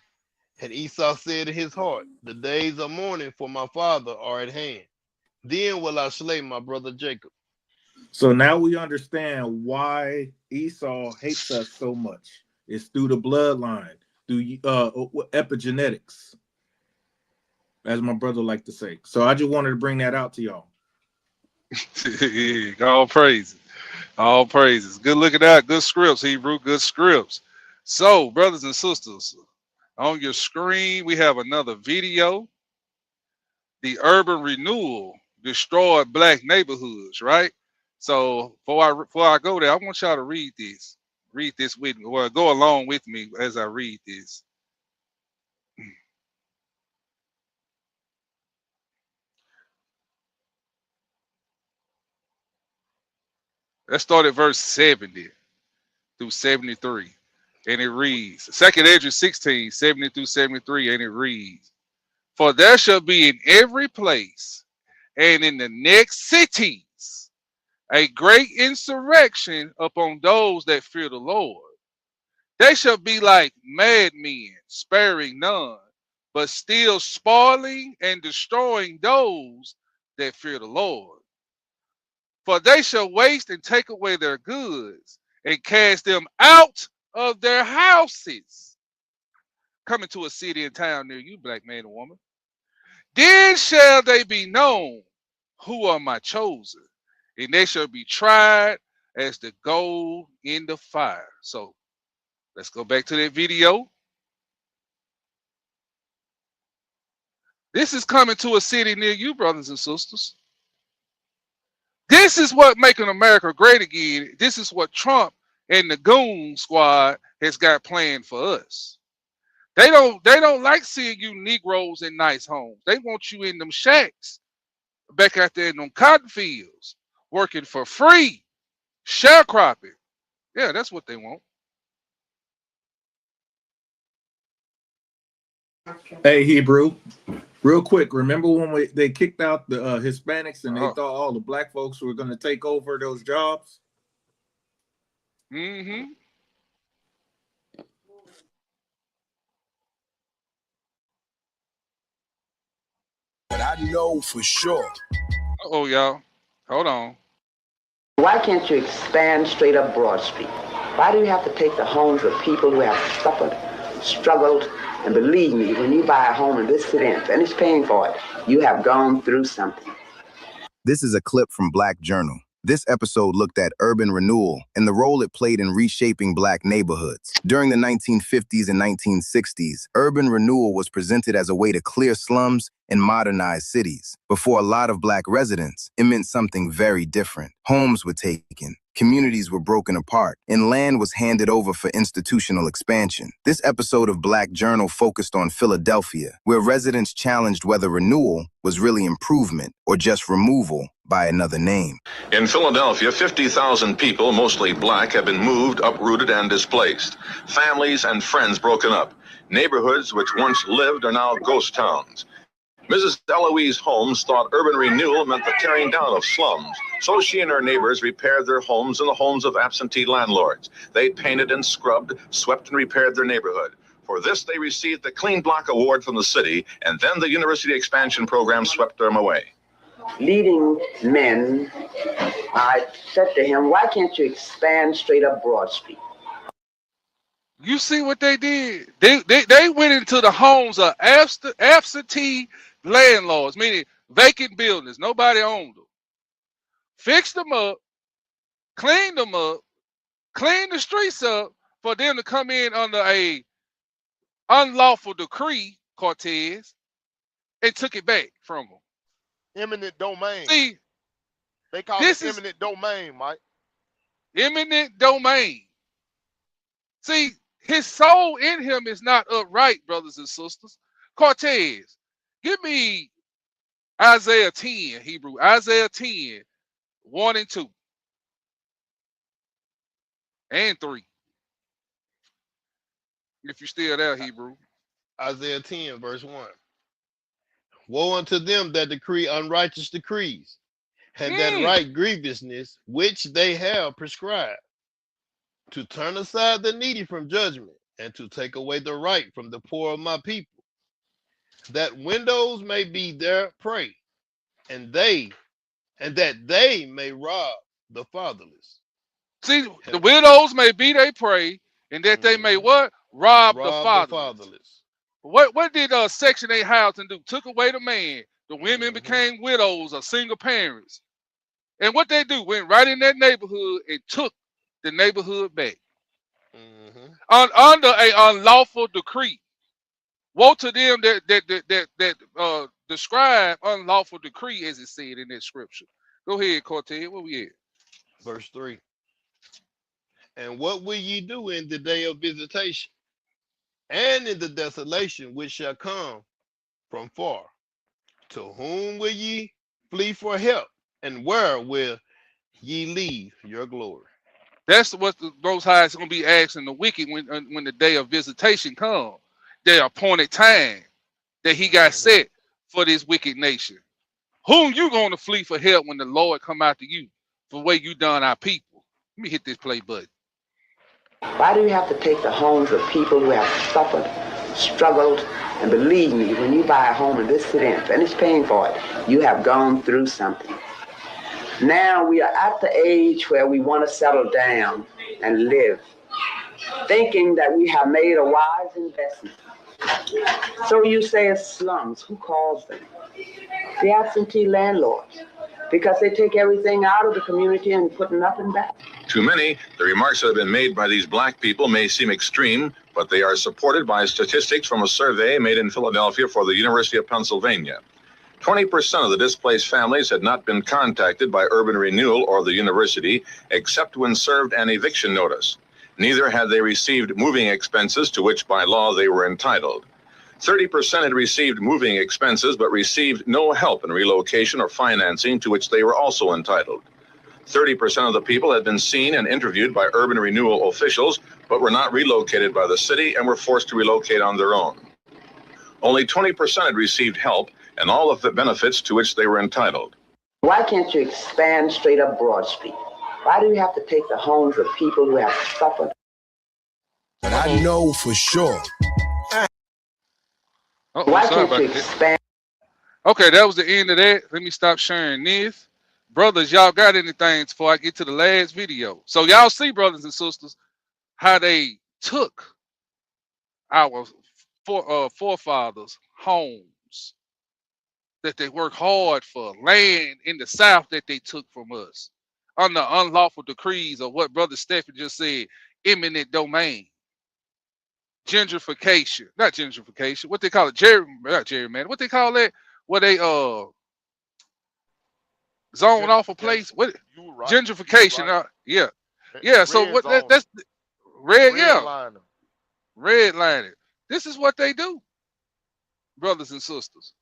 And Esau said in his heart, The days of mourning for my father are at hand. Then will I slay my brother Jacob. So now we understand why Esau hates us so much. It's through the bloodline, through epigenetics, as my brother liked to say. So I just wanted to bring that out to y'all. All praises. All praises. Good looking out. Good scripts, Hebrew. Good scripts. So, brothers and sisters, on your screen, we have another video. The urban renewal destroyed black neighborhoods, right? So before I go there, I want y'all to read this. Read this with me. Well, go along with me as I read this. Let's start at verse 70 through 73. And it reads, 2nd Esdras 16, 70 through 73, and it reads, For there shall be in every place and in the next cities a great insurrection upon those that fear the Lord. They shall be like madmen, sparing none, but still spoiling and destroying those that fear the Lord. For they shall waste and take away their goods and cast them out of their houses. Coming to a city and town near you, black man and woman. Then shall they be known who are my chosen, and they shall be tried as the gold in the fire. So let's go back to that video. This is coming to a city near you, brothers and sisters. This is what making America great again. This is what Trump and the Goon Squad has got planned for us. They don't like seeing you Negroes in nice homes. They want you in them shacks back out there in them cotton fields, working for free, sharecropping. Yeah, that's what they want. Hey, Hebrew, real quick. Remember when they kicked out the Hispanics and they thought all the black folks were going to take over those jobs? Mm-hmm. But I know for sure. Oh, y'all. Hold on. Why can't you expand straight up Broad Street? Why do you have to take the homes of people who have suffered, struggled, and believe me, when you buy a home in this city and finish paying for it, you have gone through something. This is a clip from Black Journal. This episode looked at urban renewal and the role it played in reshaping black neighborhoods. During the 1950s and 1960s, urban renewal was presented as a way to clear slums and modernized cities. But for a lot of Black residents, it meant something very different. Homes were taken, communities were broken apart, and land was handed over for institutional expansion. This episode of Black Journal focused on Philadelphia, where residents challenged whether renewal was really improvement or just removal by another name. In Philadelphia, 50,000 people, mostly Black, have been moved, uprooted, and displaced. Families and friends broken up. Neighborhoods which once lived are now ghost towns. Mrs. Eloise Holmes thought urban renewal meant the tearing down of slums, so she and her neighbors repaired their homes and the homes of absentee landlords. They painted and scrubbed, swept and repaired their neighborhood. For this, they received the Clean Block Award from the city, and then the University Expansion Program swept them away. Leading men, I said to him, why can't you expand straight up Broad Street? You see what they did? They went into the homes of absentee landlords, meaning vacant buildings. Nobody owned them. Fixed them up, cleaned them up, cleaned the streets up for them to come in under a unlawful decree, Cortez, and took it back from them. Eminent domain. See, they call it eminent domain, Mike. Eminent domain. See, his soul in him is not upright, brothers and sisters. Cortez, give me Isaiah 10, Hebrew. Isaiah 10, 1 and 2. And 3. If you're still there, Hebrew. Isaiah 10, verse 1. Woe unto them that decree unrighteous decrees, and that right grievousness which they have prescribed, to turn aside the needy from judgment, and to take away the right from the poor of my people, that widows may be their prey, and that they may rob the fatherless. See, the widows may be their prey, and that they may what? Rob the fatherless. What did Section 8 housing do? Took away the man. The women became widows or single parents. And what they do, went right in that neighborhood and took the neighborhood back. Under a unlawful decree. Woe to them that describe unlawful decree, as it said in that scripture. Go ahead, Cortez. Where we at? Verse 3. And what will ye do in the day of visitation, and in the desolation which shall come from far? To whom will ye flee for help, and where will ye leave your glory? That's what the Most High is going to be asking the wicked when the day of visitation comes. The appointed time that he got set for this wicked nation. Whom you going to flee for help when the Lord come after you for the way you done our people? Let me hit this play button. Why do you have to take the homes of people who have suffered, struggled, and believe me, when you buy a home in this city and finish paying for it, you have gone through something. Now we are at the age where we want to settle down and live, thinking that we have made a wise investment. So you say it's slums. Who calls them? The absentee landlords, because they take everything out of the community and put nothing back. To many, the remarks that have been made by these Black people may seem extreme, but they are supported by statistics from a survey made in Philadelphia for the University of Pennsylvania. 20% of the displaced families had not been contacted by urban renewal or the university, except when served an eviction notice. Neither had they received moving expenses to which by law they were entitled. 30% had received moving expenses but received no help in relocation or financing to which they were also entitled. 30% of the people had been seen and interviewed by urban renewal officials but were not relocated by the city and were forced to relocate on their own. Only 20% had received help and all of the benefits to which they were entitled. Why can't you expand straight up Broad Street? Why do you have to take the homes of people who have suffered? But I know for sure. Why can't you expand? Okay, that was the end of that. Let me stop sharing this. Brothers, y'all got anything before I get to the last video? So y'all see, brothers and sisters, how they took our forefathers' homes that they worked hard for, land in the South that they took from us under unlawful decrees of what Brother Stephen just said, eminent domain. Gentrification, not gentrification, what they call it, not gerrymandering, what they call that where they zone off a place. What You right. gentrification? You right. Yeah. So Red what? zone. That's red. Yeah, Redlining. redlining. This is what they do, brothers and sisters.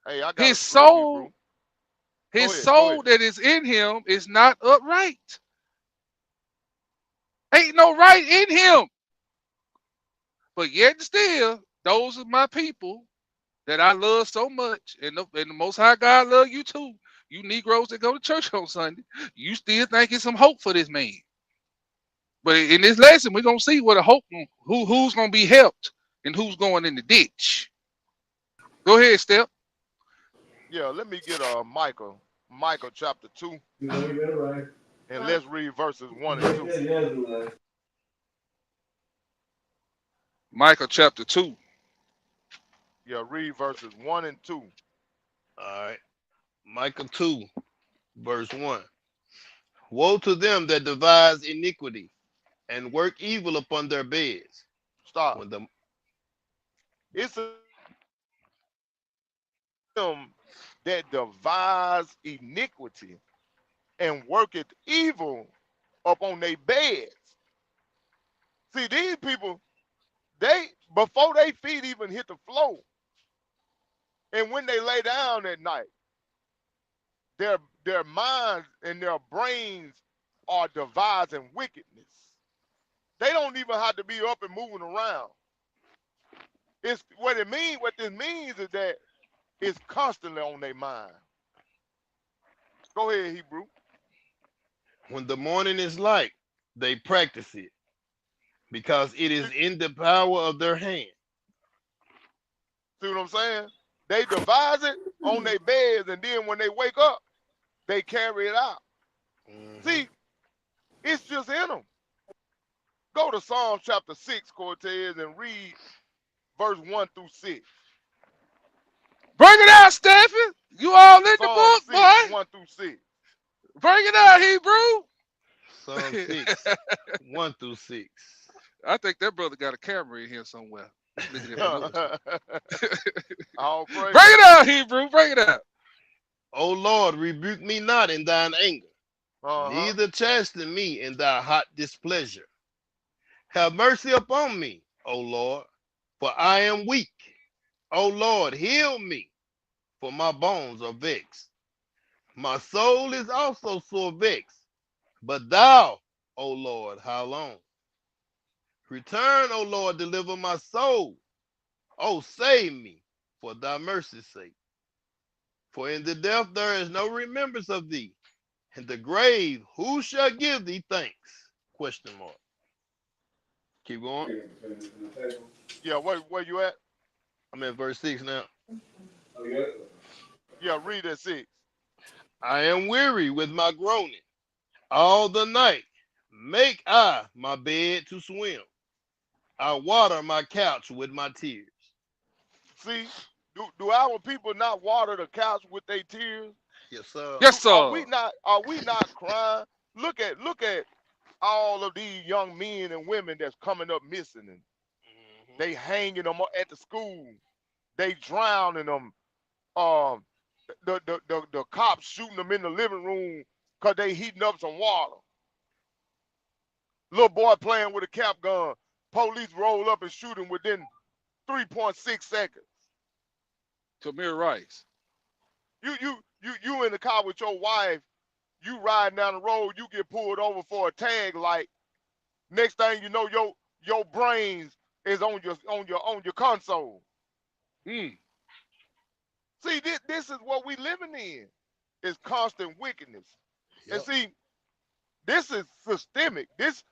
Hey, I got His a scripture, soul, bro. his Go ahead, soul that is in him is not upright. Ain't no right in him. But yet still, those are my people that I love so much, and the Most High God love you too. You Negroes that go to church on Sunday, you still thinking some hope for this man. But in this lesson, we're gonna see what a hope, who's gonna be helped and who's going in the ditch. Go ahead, Step. Yeah, let me get Micah chapter 2. And let's read verses 1 and 2. Micah chapter 2. Yeah, read verses 1 and 2. All right. Micah 2, verse 1. Woe to them that devise iniquity and work evil upon their beds. Stop. When the It's them that devise iniquity and worketh evil upon their beds. See, these people, they before their feet even hit the floor, and when they lay down at night, their minds and their brains are devising wickedness. They don't even have to be up and moving around. It's what this means is that it's constantly on their mind. Go ahead, Hebrew. when the morning is light, they practice it, because it is in the power of their hand. See what I'm saying? They devise it on their beds, and then when they wake up, they carry it out. See, it's just in them. Go to Psalm chapter 6, Cortez, and read verse 1 through 6. Bring it out, Stephen. You all in the Psalm book, 6, boy. 1 through 6. Bring it out, Hebrew. Psalm 6, 1 through 6. I think that brother got a camera in here somewhere. Look at that. All praise. Bring it out, Hebrew. Bring it out. O Lord, rebuke me not in thine anger, neither chasten me in thy hot displeasure. Have mercy upon me, O Lord, for I am weak. O Lord, heal me, for my bones are vexed. My soul is also sore vexed. But thou, O Lord, how long? Return, O Lord, deliver my soul. O save me, for thy mercy's sake. For in the death there is no remembrance of thee. In the grave, who shall give thee thanks? Question mark. Keep going. Yeah, where you at? I'm at verse 6 now. Yeah, read that 6. I am weary with my groaning. All the night make I my bed to swim. I water my couch with my tears. See, do our people not water the couch with their tears? Yes, sir. Yes, sir. Are we not crying? Look at all of these young men and women that's coming up missing, and they hanging them at the school. They drowning them. The cops shooting them in the living room because they heating up some water. Little boy playing with a cap gun. Police roll up and shoot him within 3.6 seconds. Tamir Rice. You in the car with your wife, you riding down the road, you get pulled over for a tag light. Next thing you know, your brains is on your console. See, this is what we living in. Is constant wickedness. Yep. And see, this is systemic. This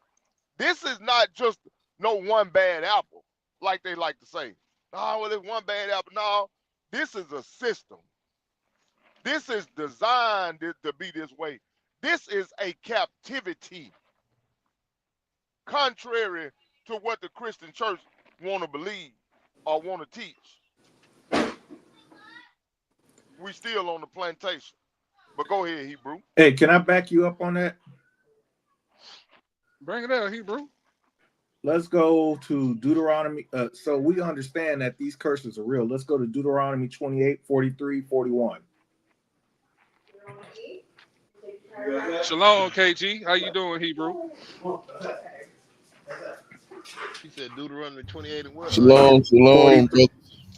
is not just no one bad apple, like they like to say. Oh, well, it's one bad apple. No, this is a system. This is designed to be this way. This is a captivity, contrary to what the Christian church want to believe or want to teach. We still on the plantation. But go ahead, Hebrew. Hey, can I back you up on that? Bring it out, Hebrew. let's go to Deuteronomy. So we understand that these curses are real. Let's go to Deuteronomy 28, 43, 41. Shalom, KG. How you doing, Hebrew? He said Deuteronomy 28 and what? Shalom, shalom, brother.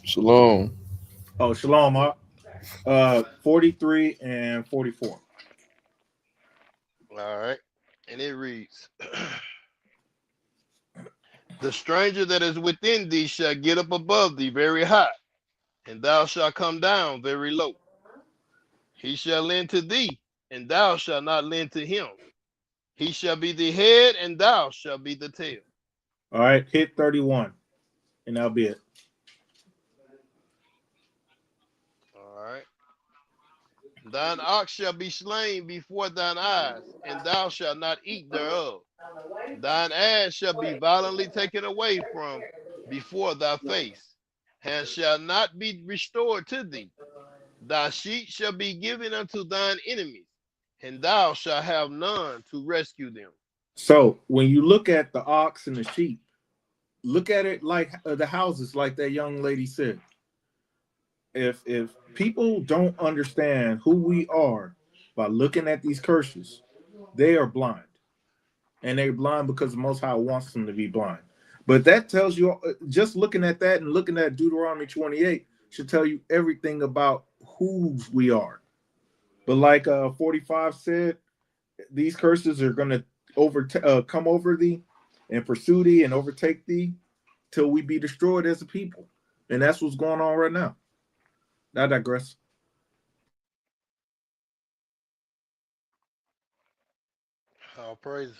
Shalom. Oh, shalom, Mark. 43 and 44. All right. And it reads, the stranger that is within thee shall get up above thee very high, and thou shalt come down very low. He shall lend to thee, and thou shalt not lend to him. He shall be the head, and thou shalt be the tail. All right, hit 31, and that'll be it. All right. Thine ox shall be slain before thine eyes, and thou shalt not eat thereof. Thine ass shall be violently taken away from before thy face, and shall not be restored to thee. Thy sheep shall be given unto thine enemies, and thou shalt have none to rescue them. So when you look at the ox and the sheep, look at it like the houses, like that young lady said. If people don't understand who we are by looking at these curses, they are blind. And they're blind because the Most High wants them to be blind. But that tells you, just looking at that and looking at Deuteronomy 28 should tell you everything about whose we are. But like 45 said, these curses are going to come over thee and pursue thee and overtake thee till we be destroyed as a people. And that's what's going on right now. I digress. All praise.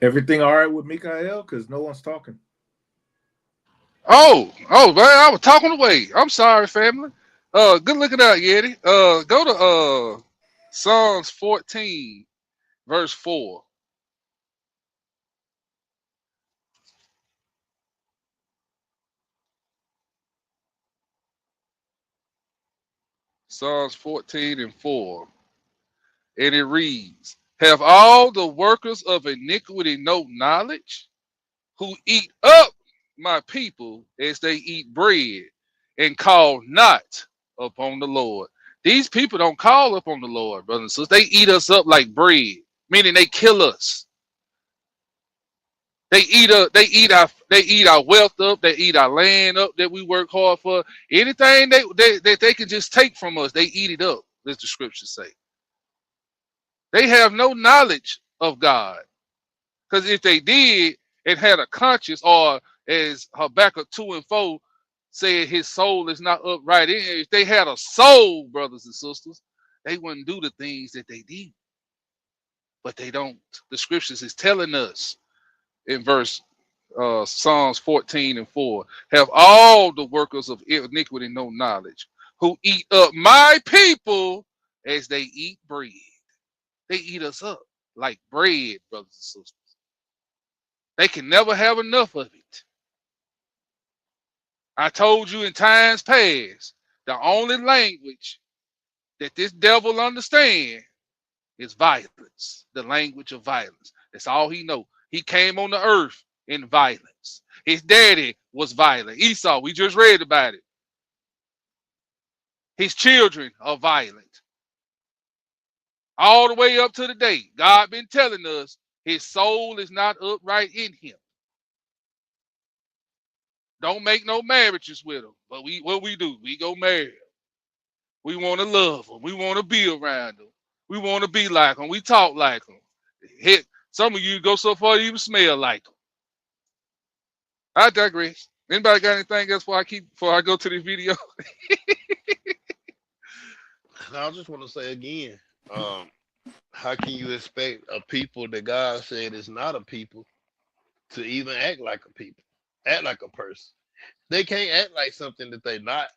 Everything all right with Mikael? Because no one's talking. Oh, man, I was talking away. I'm sorry, family. Good looking out, Yeti. Go to Psalms 14, verse 4. Psalms 14 and 4. And it reads, have all the workers of iniquity no knowledge, who eat up my people as they eat bread, and call not upon the Lord. These people don't call upon the Lord, brothers and sisters. They eat us up like bread, meaning they kill us. They eat our wealth up, they eat our land up that we work hard for. Anything that they can just take from us, they eat it up, as the scriptures say. They have no knowledge of God. Because if they did and had a conscience, or as Habakkuk 2 and 4 said, his soul is not upright. If they had a soul, brothers and sisters, they wouldn't do the things that they did. But they don't. The scriptures is telling us in verse Psalms 14 and 4, have all the workers of iniquity no knowledge, who eat up my people as they eat bread. They eat us up like bread, brothers and sisters. They can never have enough of it. I told you in times past, the only language that this devil understands is violence, the language of violence. That's all he knows. He came on the earth in violence. His daddy was violent. Esau, we just read about it. His children are violent. All the way up to the day, God been telling us his soul is not upright in him. Don't make no marriages with him. But what we do, we go marry him. We want to love him. We want to be around him. We want to be like him. We talk like him. Heck, some of you go so far you even smell like him. I digress. Anybody got anything else before I go to this video? I just want to say again, how can you expect a people that God said is not a people to even act like a people, act like a person? They can't act like something that they're not.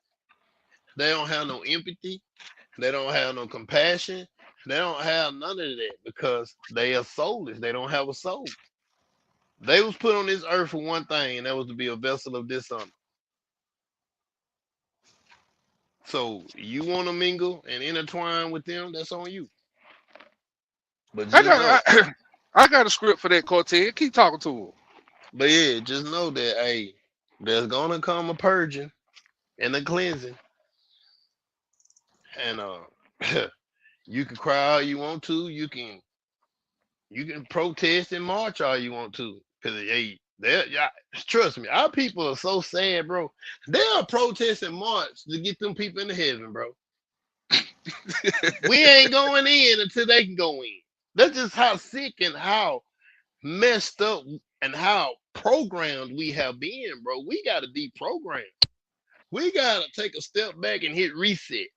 They don't have no empathy. They don't have no compassion. They don't have none of that because they are soulless. They don't have a soul. They was put on this earth for one thing, and that was to be a vessel of dishonor. So you want to mingle and intertwine with them, that's on you. But just know, I got a script for that, Cortez. Keep talking to him. but yeah, just know that hey, there's gonna come a purging and a cleansing, and you can cry all you want to, you can protest and march all you want to, because hey, trust me, our people are so sad, bro. They'll protest and march to get them people into heaven, bro. We ain't going in until they can go in. That's just how sick and how messed up and how programmed we have been, bro. We got to deprogram. We got to take a step back and hit reset.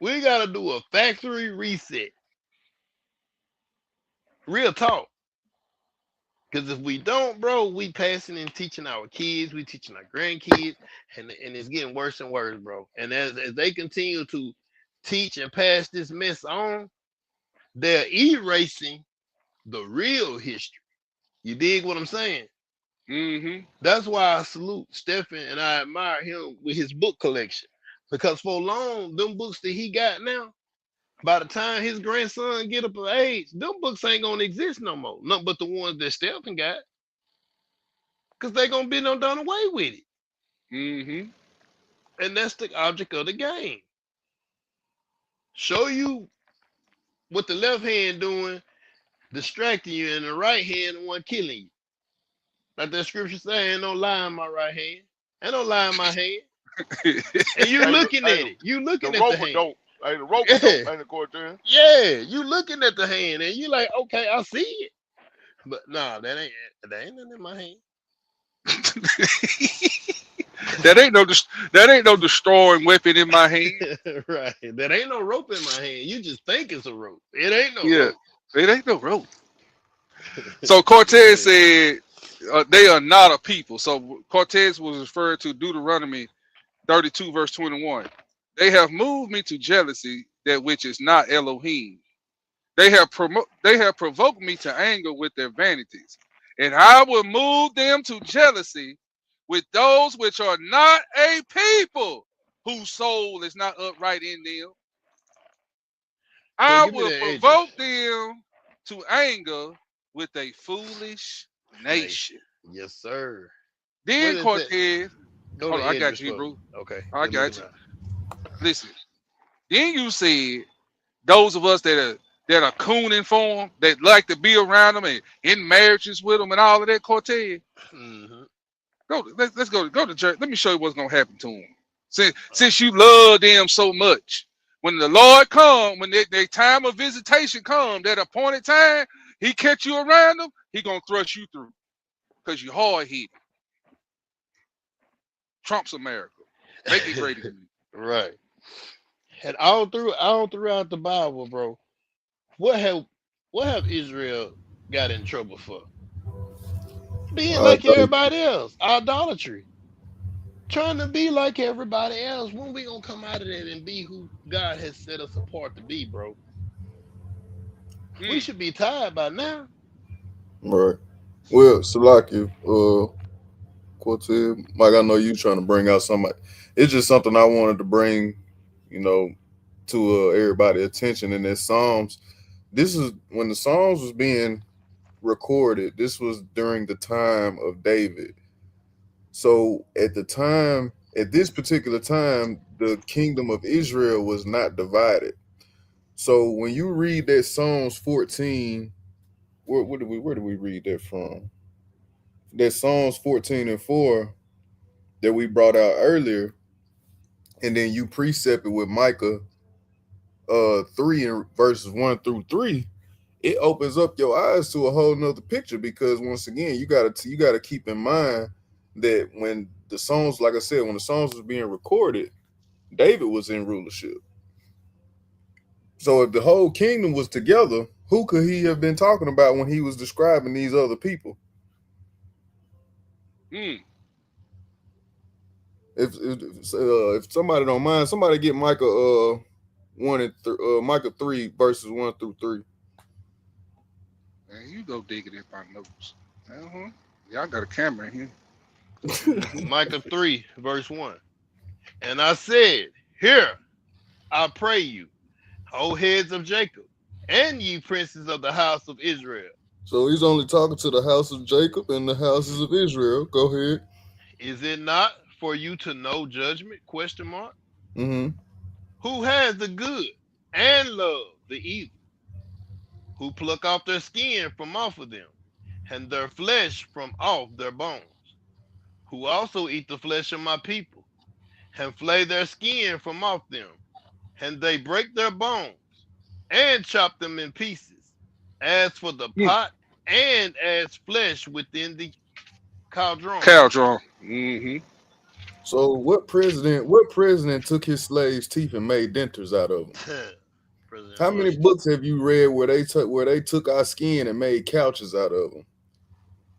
We got to do a factory reset. Real talk. Because if we don't, bro, we passing and teaching our kids, we teaching our grandkids, and it's getting worse and worse, bro. And as they continue to teach and pass this mess on, they're erasing the real history. You dig what I'm saying? Mm-hmm. That's why I salute Stephen and I admire him with his book collection. Because for long, them books that he got now, by the time his grandson get up of age, them books ain't gonna exist no more. Nothing but the ones that Stephen got. Because they gonna be done away with it. Mm-hmm. And that's the object of the game. Show you what the left hand doing, distracting you, and the right hand the one killing you. Like that scripture say, ain't no lie in my right hand. Ain't no lie in my hand. And you looking at it. You looking at the hand. Hey, the rope don't, ain't the Cortez. Yeah, you looking at the hand and you like, okay, I see it. But nah, that ain't nothing in my hand. That ain't no destroying weapon in my hand. Right. That ain't no rope in my hand. You just think it's a rope. It ain't no rope. It ain't no rope. So Cortez said they are not a people. So Cortez was referred to Deuteronomy 32 verse 21. They have moved me to jealousy, that which is not Elohim. They have provoked me to anger with their vanities, and I will move them to jealousy with those which are not a people, whose soul is not upright in them. I will provoke them to anger with a foolish nation. Yes, sir. Then Cortez, hold on, I got you, bro. Okay, I got you. Listen. Then you said those of us that are cooning for them, that like to be around them and in marriages with them and all of that, Cortez. Mm-hmm. Let's go to church. Let me show you what's gonna happen to them. Since you love them so much, when the Lord come, when their time of visitation come, that appointed time, He catch you around them, He gonna thrust you through, because you hard headed. Trump's America. Make it great again. Right. And all throughout the Bible, bro, what have Israel got in trouble for? Being like everybody else, idolatry. Trying to be like everybody else. When we gonna come out of that and be who God has set us apart to be, bro? We should be tired by now. Right. Well, Salaki, Cortez, Mike, I know you trying to bring out somebody. It's just something I wanted to bring, to everybody's attention in their Psalms. This is when the Psalms was being recorded. This was during the time of David. So at this particular time, the kingdom of Israel was not divided. So when you read that Psalms 14, where do we read that from? That Psalms 14 and 4 that we brought out earlier, and then you precept it with Micah 3 and verses 1 through 3, it opens up your eyes to a whole nother picture, because once again, you gotta keep in mind that when the songs, like I said, when the songs was being recorded, David was in rulership. So if the whole kingdom was together, who could he have been talking about when he was describing these other people? If somebody don't mind, somebody get Micah Micah 3 verses 1 through 3. Man, you go dig it in my notes. Y'all got a camera in here. Micah 3, verse 1. And I said, Hear, I pray you, O heads of Jacob, and ye princes of the house of Israel. So he's only talking to the house of Jacob and the houses of Israel. Go ahead. Is it not for you to know judgment? Question mark. Mm-hmm. Who has the good and love the evil? Who pluck off their skin from off of them, and their flesh from off their bones? Who also eat the flesh of my people, and flay their skin from off them, and they break their bones, and chop them in pieces, as for the pot, and as flesh within the cauldron. Mm-hmm. So what president took his slaves' teeth and made dentures out of them? How many books have you read where they took our skin and made couches out of them?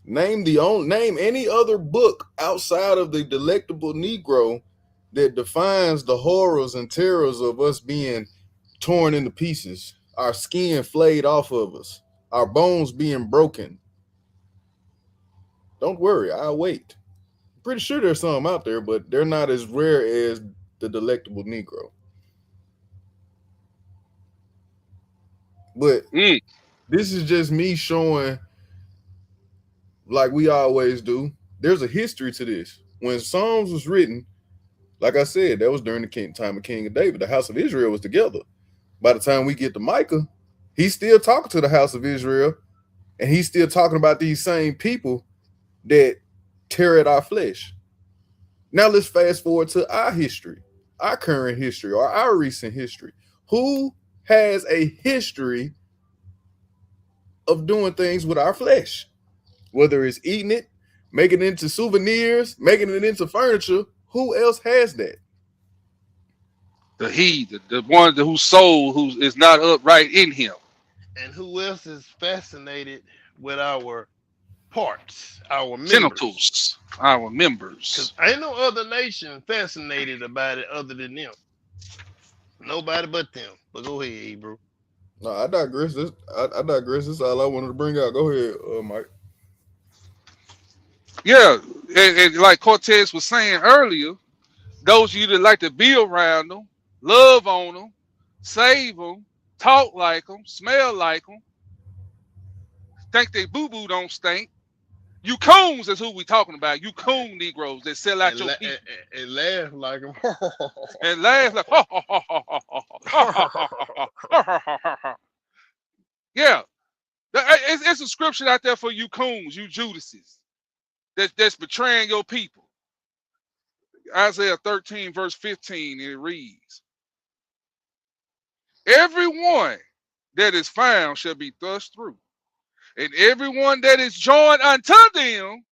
Name any other book outside of the Delectable Negro that defines the horrors and terrors of us being torn into pieces, our skin flayed off of us, our bones being broken. Don't worry, I'll wait. I'm pretty sure there's some out there, but they're not as rare as the Delectable Negro. But this is just me showing, like we always do, there's a history to this. When Psalms was written, like I said, that was during the time of King David. The house of Israel was together. By the time we get to Micah, he's still talking to the house of Israel, and he's still talking about these same people that tear at our flesh. Now let's fast forward to our history, our current history, or our recent history. Who has a history of doing things with our flesh? Whether it's eating it, making it into souvenirs, making it into furniture, who else has that? The one whose soul who is not upright in him. And who else is fascinated with our parts, our members? Genitals, our members. Because ain't no other nation fascinated about it other than them. Nobody but them. But go ahead, Hebrew. No, I digress. I digress. This is all I wanted to bring out. Go ahead, Mike. Yeah, and like Cortez was saying earlier, those of you that like to be around them, love on them, save them, talk like them, smell like them, think they boo-boo don't stink. You coons is who we talking about. You coon Negroes that sell out your people. And laugh like them. And laugh like, yeah. It's a scripture out there for you coons, you Judases, that's betraying your people. Isaiah 13, verse 15, and it reads, everyone that is found shall be thrust through, and everyone that is joined unto them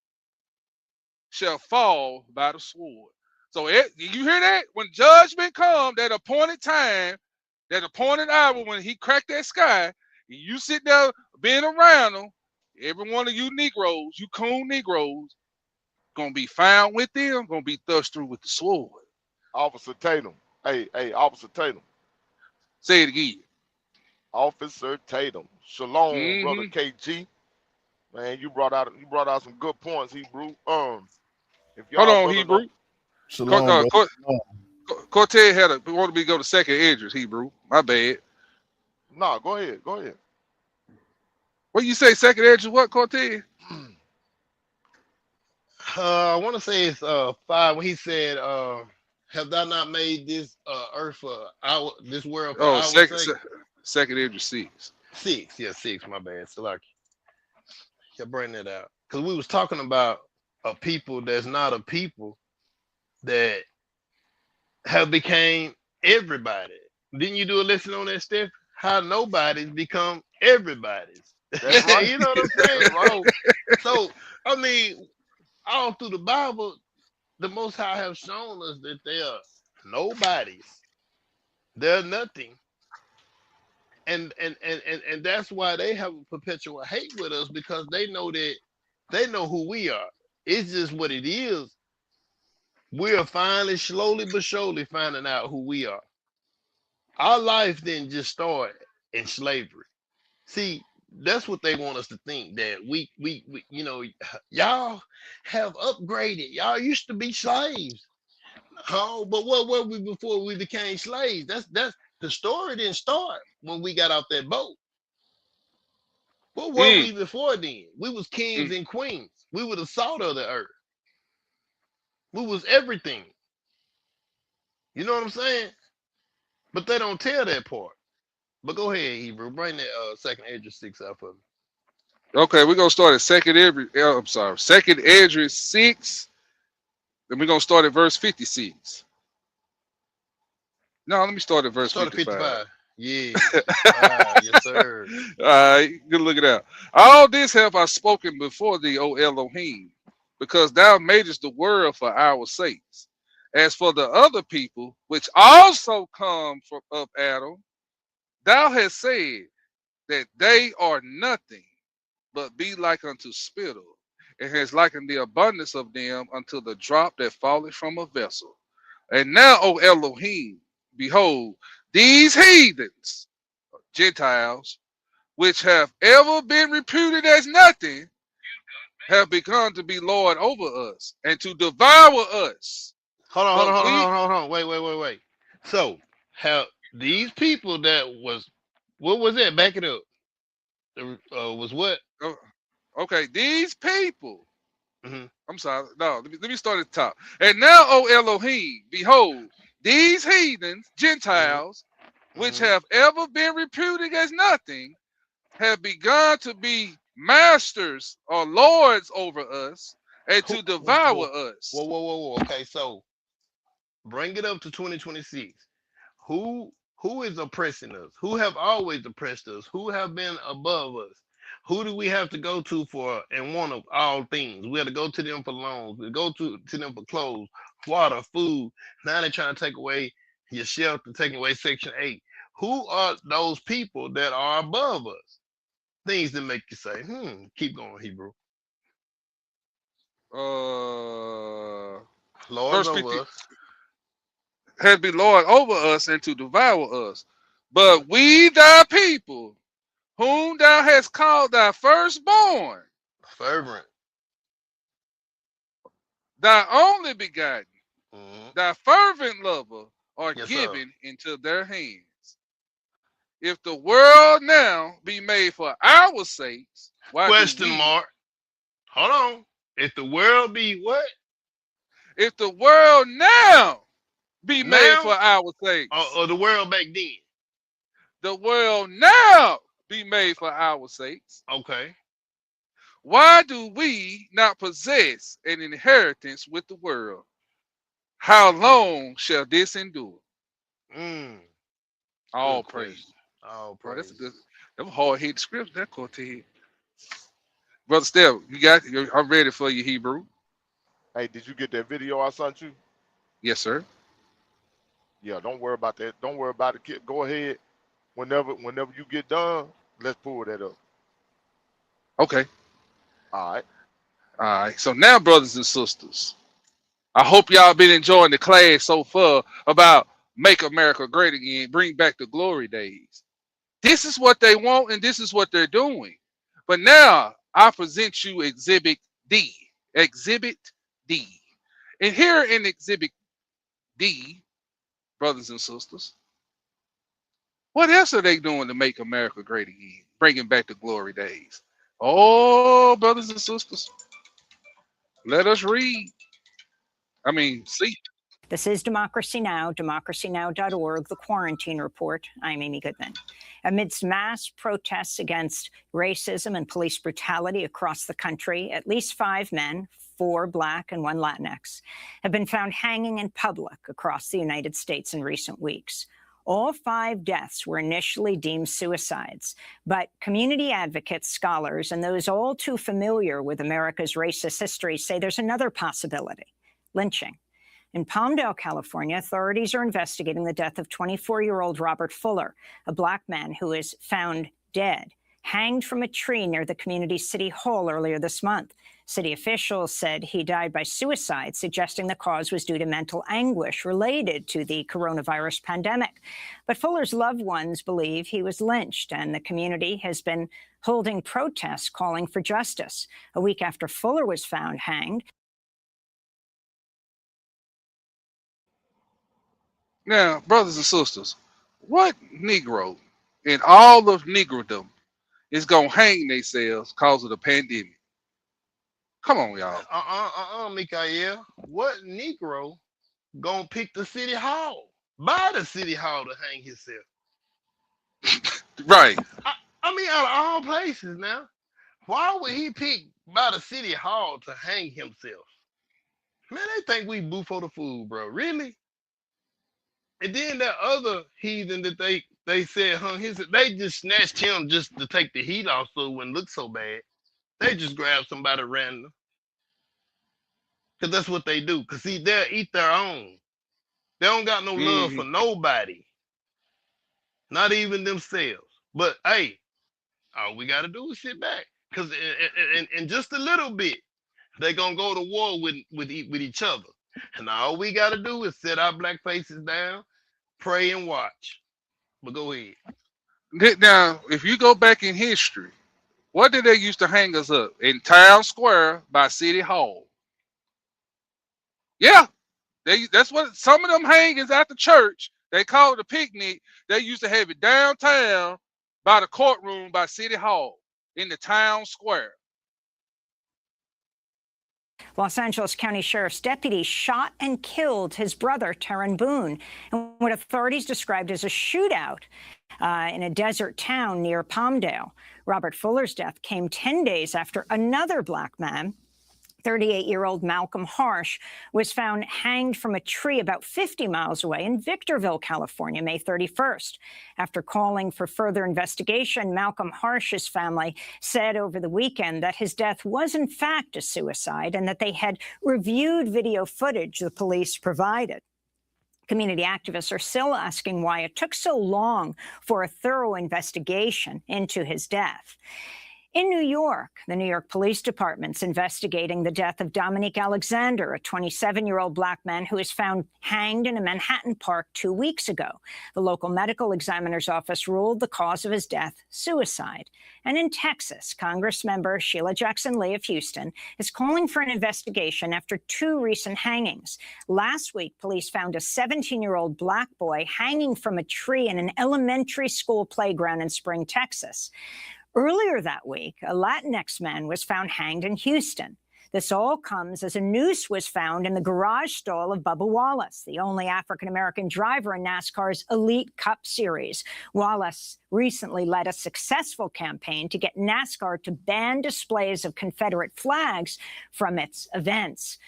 shall fall by the sword. So you hear that? When judgment comes, that appointed time, that appointed hour when he cracked that sky, and you sit there being around them, every one of you Negroes, you coon Negroes, gonna be found with them, gonna be thrust through with the sword. Officer Tatum. Hey, Officer Tatum. Say it again. Officer Tatum. Shalom, brother KG. Man, you brought out some good points, Hebrew. If y'all hold on, Hebrew. Shalom, Cortez wanted me to go to second Idris, Hebrew. My bad. No, go ahead. What you say, second Idris? What, Cortez? I want to say it's 5 when he said, "Have thou not made this earth for this world for our sake?" Second Idris 6. 6, yeah, 6. My bad. So like, yeah, bring that out because we was talking about a people that's not a people that have became everybody. Didn't you do a lesson on that, Steph? How nobody's become everybody's. That's right. You know what I'm saying? So I mean, all through the Bible, the Most High have shown us that they are nobodies. They're nothing. And that's why they have a perpetual hate with us, because they know who we are. It's just what it is. We are finally, slowly but surely finding out who we are. Our life didn't just start in slavery. See, that's what they want us to think, that we you know, y'all have upgraded. Y'all used to be slaves. Oh, but what were we before we became slaves? That's the story didn't start when we got off that boat. What were we before then? We was kings and queens. We were the salt of the earth. We was everything. You know what I'm saying? But they don't tell that part. But go ahead, Hebrew. Bring that second Esdras 6 out for me. Okay, we're gonna start at second Esdras 6. Then we're gonna start at verse 56. No, let me start at verse 55. Yeah. Yes, sir. All right, good look at that. All this have I spoken before thee, O Elohim, because thou madest the world for our sakes. As for the other people, which also come from of Adam, thou hast said that they are nothing, but be like unto spittle, and has likened the abundance of them unto the drop that falleth from a vessel. And now, O Elohim, behold, these heathens, Gentiles, which have ever been reputed as nothing, have begun to be Lord over us and to devour us. Hold on. Wait. So, how these people that was, what was that? Back it up. Was what? Okay, these people. I'm sorry. No, let me start at the top. And now, O Elohim, behold, these heathens, Gentiles, which have ever been reputed as nothing, have begun to be masters or lords over us and to devour us. Whoa. Okay, so bring it up to 2026. Who is oppressing us? Who have always oppressed us? Who have been above us? Who do we have to go to for and want of all things? We have to go to them for loans. We go to them for clothes, water, food. Now they're trying to take away your shelter, taking away Section 8. Who are those people that are above us? Things that make you say, keep going, Hebrew. Verse 50. Has been Lord over us and to devour us. But we thy people, whom thou hast called thy firstborn, fervent, thy only begotten, thy fervent lover, are given into their hands. If the world now be made for our sakes, why question mark? Hold on. If the world be what? If the world now be made for our sakes, or the world back then? The world now be made for our sakes. Okay. Why do we not possess an inheritance with the world? How long shall this endure? All praise. All praise. That's a good. That was hard hit script. That Quartet. Brother Steph, I'm ready for you, Hebrew. Hey, did you get that video I sent you? Yes, sir. Yeah, don't worry about that. Don't worry about it, kid. Go ahead. Whenever you get done, let's pull that up. Okay. All right. So now, brothers and sisters, I hope y'all been enjoying the class so far about Make America Great Again, bring back the glory days. This is what they want, and this is what they're doing. But now I present you Exhibit D. Exhibit D. And here in Exhibit D, brothers and sisters, what else are they doing to make America great again, bringing back the glory days? Oh, brothers and sisters, let us read. See. This is Democracy Now!, democracynow.org, the Quarantine Report. I'm Amy Goodman. Amidst mass protests against racism and police brutality across the country, at least 5 men, 4 Black and 1 Latinx, have been found hanging in public across the United States in recent weeks. All 5 deaths were initially deemed suicides, but community advocates, scholars, and those all too familiar with America's racist history say there's another possibility: lynching. In Palmdale, California, authorities are investigating the death of 24-year-old Robert Fuller, a Black man who was found dead, hanged from a tree near the community city hall earlier this month. City officials said he died by suicide, suggesting the cause was due to mental anguish related to the coronavirus pandemic. But Fuller's loved ones believe he was lynched, and the community has been holding protests calling for justice. A week after Fuller was found hanged. Now, brothers and sisters, what Negro in all of Negrodom is gonna hang themselves cause of the pandemic? Come on, y'all. Mikael. What Negro gonna pick the city hall? By the city hall to hang himself? Right. I mean, out of all places now, why would he pick by the city hall to hang himself? Man, they think we boo for the food, bro. Really? And then that other heathen that they said hung his, they just snatched him just to take the heat off so it wouldn't look so bad. They just grab somebody random. Because that's what they do. Because see, they'll eat their own. They don't got no love for nobody. Not even themselves. But hey, all we got to do is sit back. Because in just a little bit, they're going to go to war with each other. And all we got to do is set our black faces down, pray and watch. But go ahead. Now, if you go back in history, what did they used to hang us up? In Town Square by City Hall. Yeah, that's what some of them hangings at the church, they call it a picnic. They used to have it downtown by the courtroom by City Hall in the Town Square. Los Angeles County Sheriff's deputy shot and killed his brother, Terron Boone, in what authorities described as a shootout in a desert town near Palmdale. Robert Fuller's death came 10 days after another black man, 38-year-old Malcolm Harsh, was found hanged from a tree about 50 miles away in Victorville, California, May 31st. After calling for further investigation, Malcolm Harsh's family said over the weekend that his death was in fact a suicide and that they had reviewed video footage the police provided. Community activists are still asking why it took so long for a thorough investigation into his death. In New York, the New York Police Department's investigating the death of Dominique Alexander, a 27-year-old black man who was found hanged in a Manhattan park 2 weeks ago. The local medical examiner's office ruled the cause of his death suicide. And in Texas, Congressmember Sheila Jackson Lee of Houston is calling for an investigation after 2 recent hangings. Last week, police found a 17-year-old black boy hanging from a tree in an elementary school playground in Spring, Texas. Earlier that week, a Latinx man was found hanged in Houston. This all comes as a noose was found in the garage stall of Bubba Wallace, the only African-American driver in NASCAR's Elite Cup Series. Wallace recently led a successful campaign to get NASCAR to ban displays of Confederate flags from its events.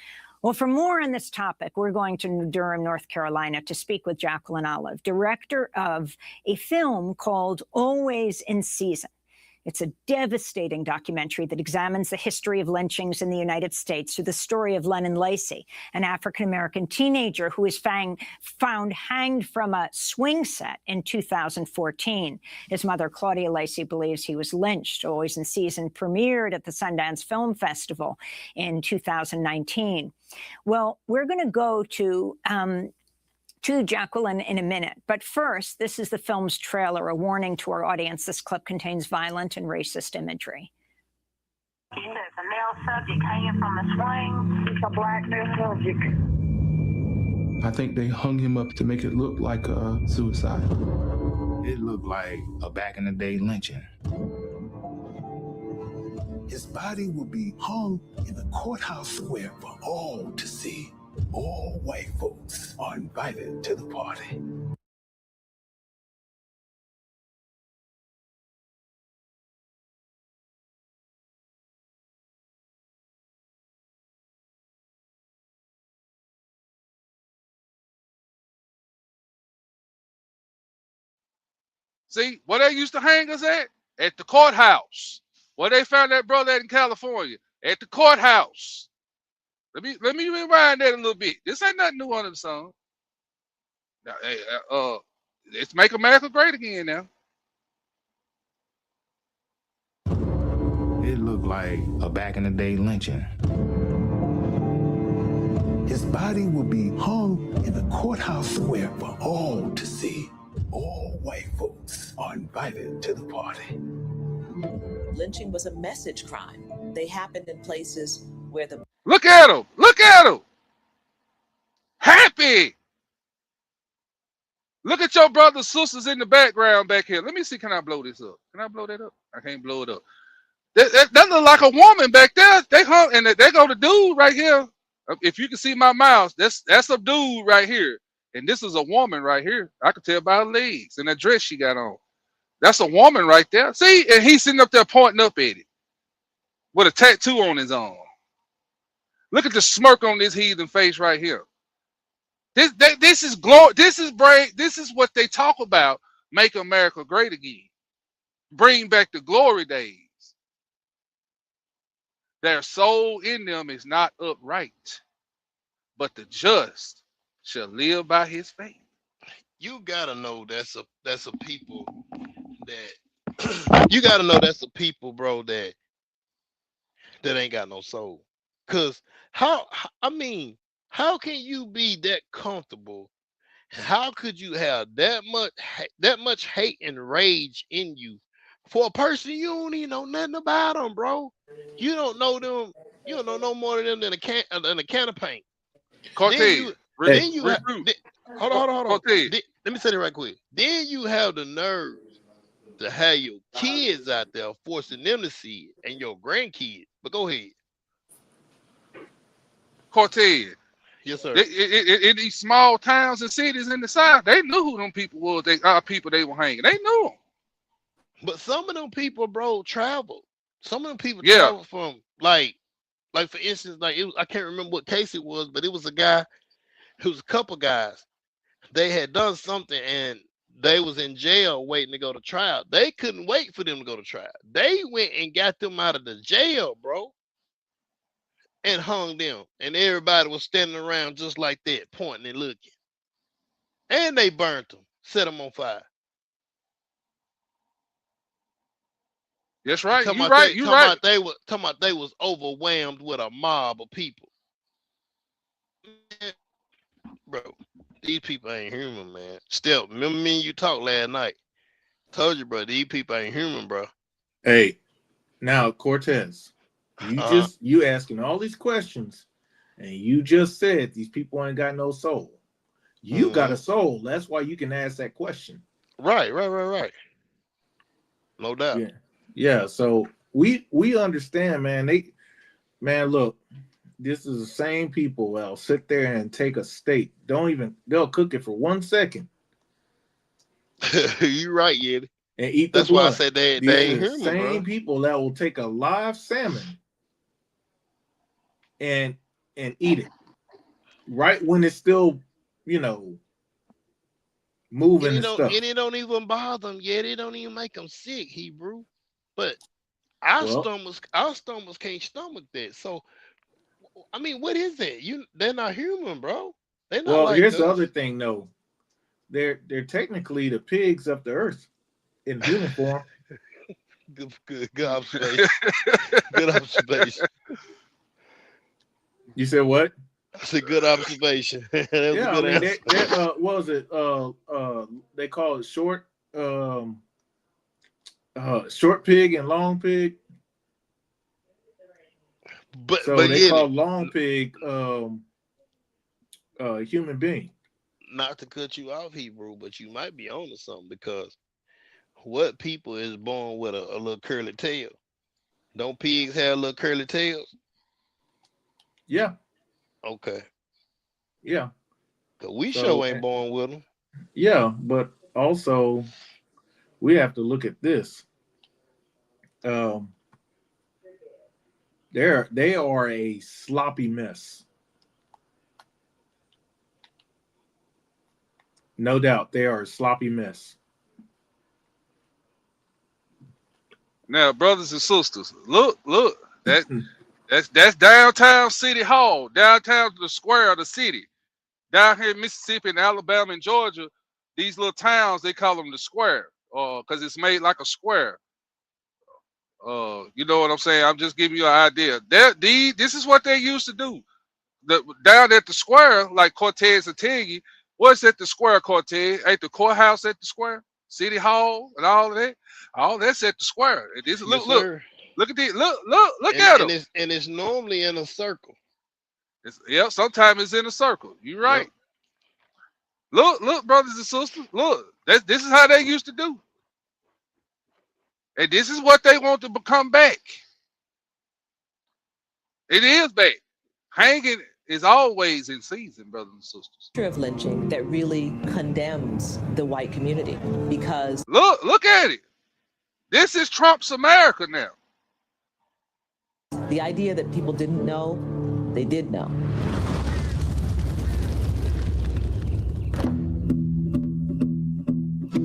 Well, for more on this topic, we're going to Durham, North Carolina, to speak with Jacqueline Olive, director of a film called Always in Season. It's a devastating documentary that examines the history of lynchings in the United States through the story of Lennon Lacy, an African-American teenager who was found hanged from a swing set in 2014. His mother, Claudia Lacy, believes he was lynched. Always in Season premiered at the Sundance Film Festival in 2019. Well, we're going to go to Jacqueline in a minute. But first, this is the film's trailer, a warning to our audience. This clip contains violent and racist imagery. There's a male subject hanging from a swing. It's a black male subject. I think they hung him up to make it look like a suicide. It looked like a back in the day lynching. His body will be hung in the courthouse square for all to see. All white folks are invited to the party. See, where they used to hang us at the courthouse. Where they found that brother at in California, at the courthouse. Let me rewind that a little bit. This ain't nothing new on the song. Now, hey, let's make America great again now. It looked like a back in the day lynching. His body will be hung in the courthouse square for all to see. All white folks are invited to the party. Lynching was a message crime. They happened in places where the Look at him. Look at him. Happy. Look at your brothers, sisters in the background back here. Let me see. Can I blow this up? Can I blow that up? I can't blow it up. That look like a woman back there. They hung, and they go the dude right here. If you can see my mouse, that's a dude right here. And this is a woman right here. I can tell by her legs and the dress she got on. That's a woman right there. See, and he's sitting up there pointing up at it with a tattoo on his arm. Look at the smirk on this heathen face right here. This is glory. This is brave. This is what they talk about. Make America great again. Bring back the glory days. Their soul in them is not upright, but the just shall live by his faith. You gotta know that's a people that you gotta know that's a people, bro, that ain't got no soul. Cause how can you be that comfortable? How could you have that much hate and rage in you for a person you don't even know nothing about them, bro? You don't know them. You don't know no more than them than a can of paint. Cortez, hold on. Let me say that right quick. Then you have the nerve to have your kids out there forcing them to see it, and your grandkids. But go ahead, Cortez. Yes, sir. In these small towns and cities in the South, they knew who them people was. People they were hanging. They knew them. But some of them people, bro, travel. Some of them people travel from like for instance, I can't remember what case it was, but it was a guy. It was a couple guys. They had done something and they was in jail waiting to go to trial. They couldn't wait for them to go to trial. They went and got them out of the jail, bro, and hung them. And everybody was standing around just like that, pointing and looking. And they burnt them, set them on fire. That's right. Talking You about right. they- You talking right. about they were talking about they was overwhelmed with a mob of people. Man, bro, these people ain't human, man. Still, remember me and you talked last night. Told you, bro, these people ain't human, bro. Hey, now Cortez, you asking all these questions, and you just said these people ain't got no soul. You got a soul. That's why you can ask that question. Right. No doubt. Yeah. So we understand, man. Look, this is the same people that'll sit there and take a steak. They'll cook it for 1 second. You right, yeah. And eat the That's why I blood. said they These ain't are the human, same bro. people that will take a live salmon and eat it right when it's still, moving and stuff. And it don't even bother them yet. It don't even make them sick, Hebrew. But our stomachs can't stomach that. So, I mean, what is that? They're not human, bro. They're not like Here's us. the other thing, though. They're technically the pigs of the earth in human form. Good observation. Good observation. You said what? That's a good observation. That was Yeah, a good I mean, answer. what was it? They call it short pig and long pig. But they yeah, call long pig human being. not to cut you off, Hebrew, but you might be on to something, because what people is born with a little curly tail? Don't pigs have little curly tails? Yeah. Okay. Yeah. Cause we So, sure ain't born with them. Yeah, but also we have to look at this. They are a sloppy mess. No doubt, they are a sloppy mess. Now, brothers and sisters, look, that's downtown City Hall, downtown the square of the city. Down here in Mississippi and Alabama and Georgia, these little towns, they call them the square, because it's made like a square. You know what I'm saying? I'm just giving you an idea. This is what they used to do. Down at the square, like Cortez will tell you, what's at the square, Cortez? Ain't the courthouse at the square? City Hall and all of that? All that's at the square. And this, Yes, sir. look at this. Look And, at and them. it's normally in a circle. Yep, sometimes it's in a circle. You're right. Yep. Look, brothers and sisters. Look, this is how they used to do. And this is what they want to become back. It is back. Hanging is always in season, brothers and sisters. Of lynching that really condemns the white community because look at it. This is Trump's America now. The idea that people didn't know, they did know.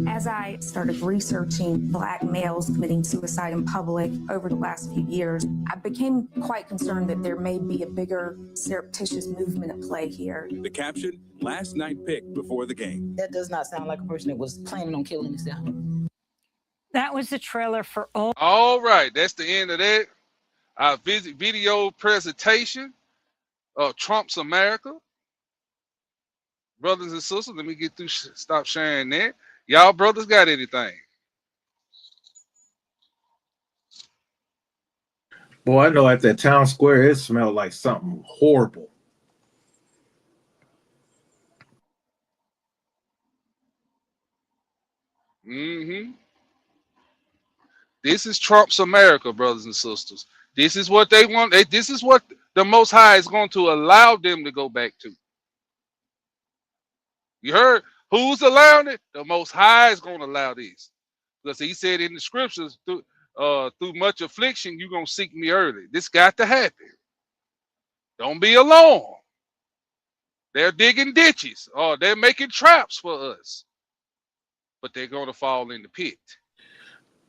As I started researching Black males committing suicide in public over the last few years, I became quite concerned that there may be a bigger surreptitious movement at play here. The caption, last night pick before the game. That does not sound like a person that was planning on killing himself. That was the trailer for All right, that's the end of that. Our video presentation of Trump's America. Brothers and sisters, let me get through, stop sharing that. Y'all brothers got anything? Boy, I know at that town square, it smelled like something horrible. Mm-hmm. This is Trump's America, brothers and sisters. This is what they want. This is what the Most High is going to allow them to go back to. You heard? Who's allowing it? The Most High is going to allow this. Because he said in the scriptures, through much affliction, you're going to seek me early. This got to happen. Don't be alarmed. They're digging ditches or they're making traps for us. But they're going to fall in the pit.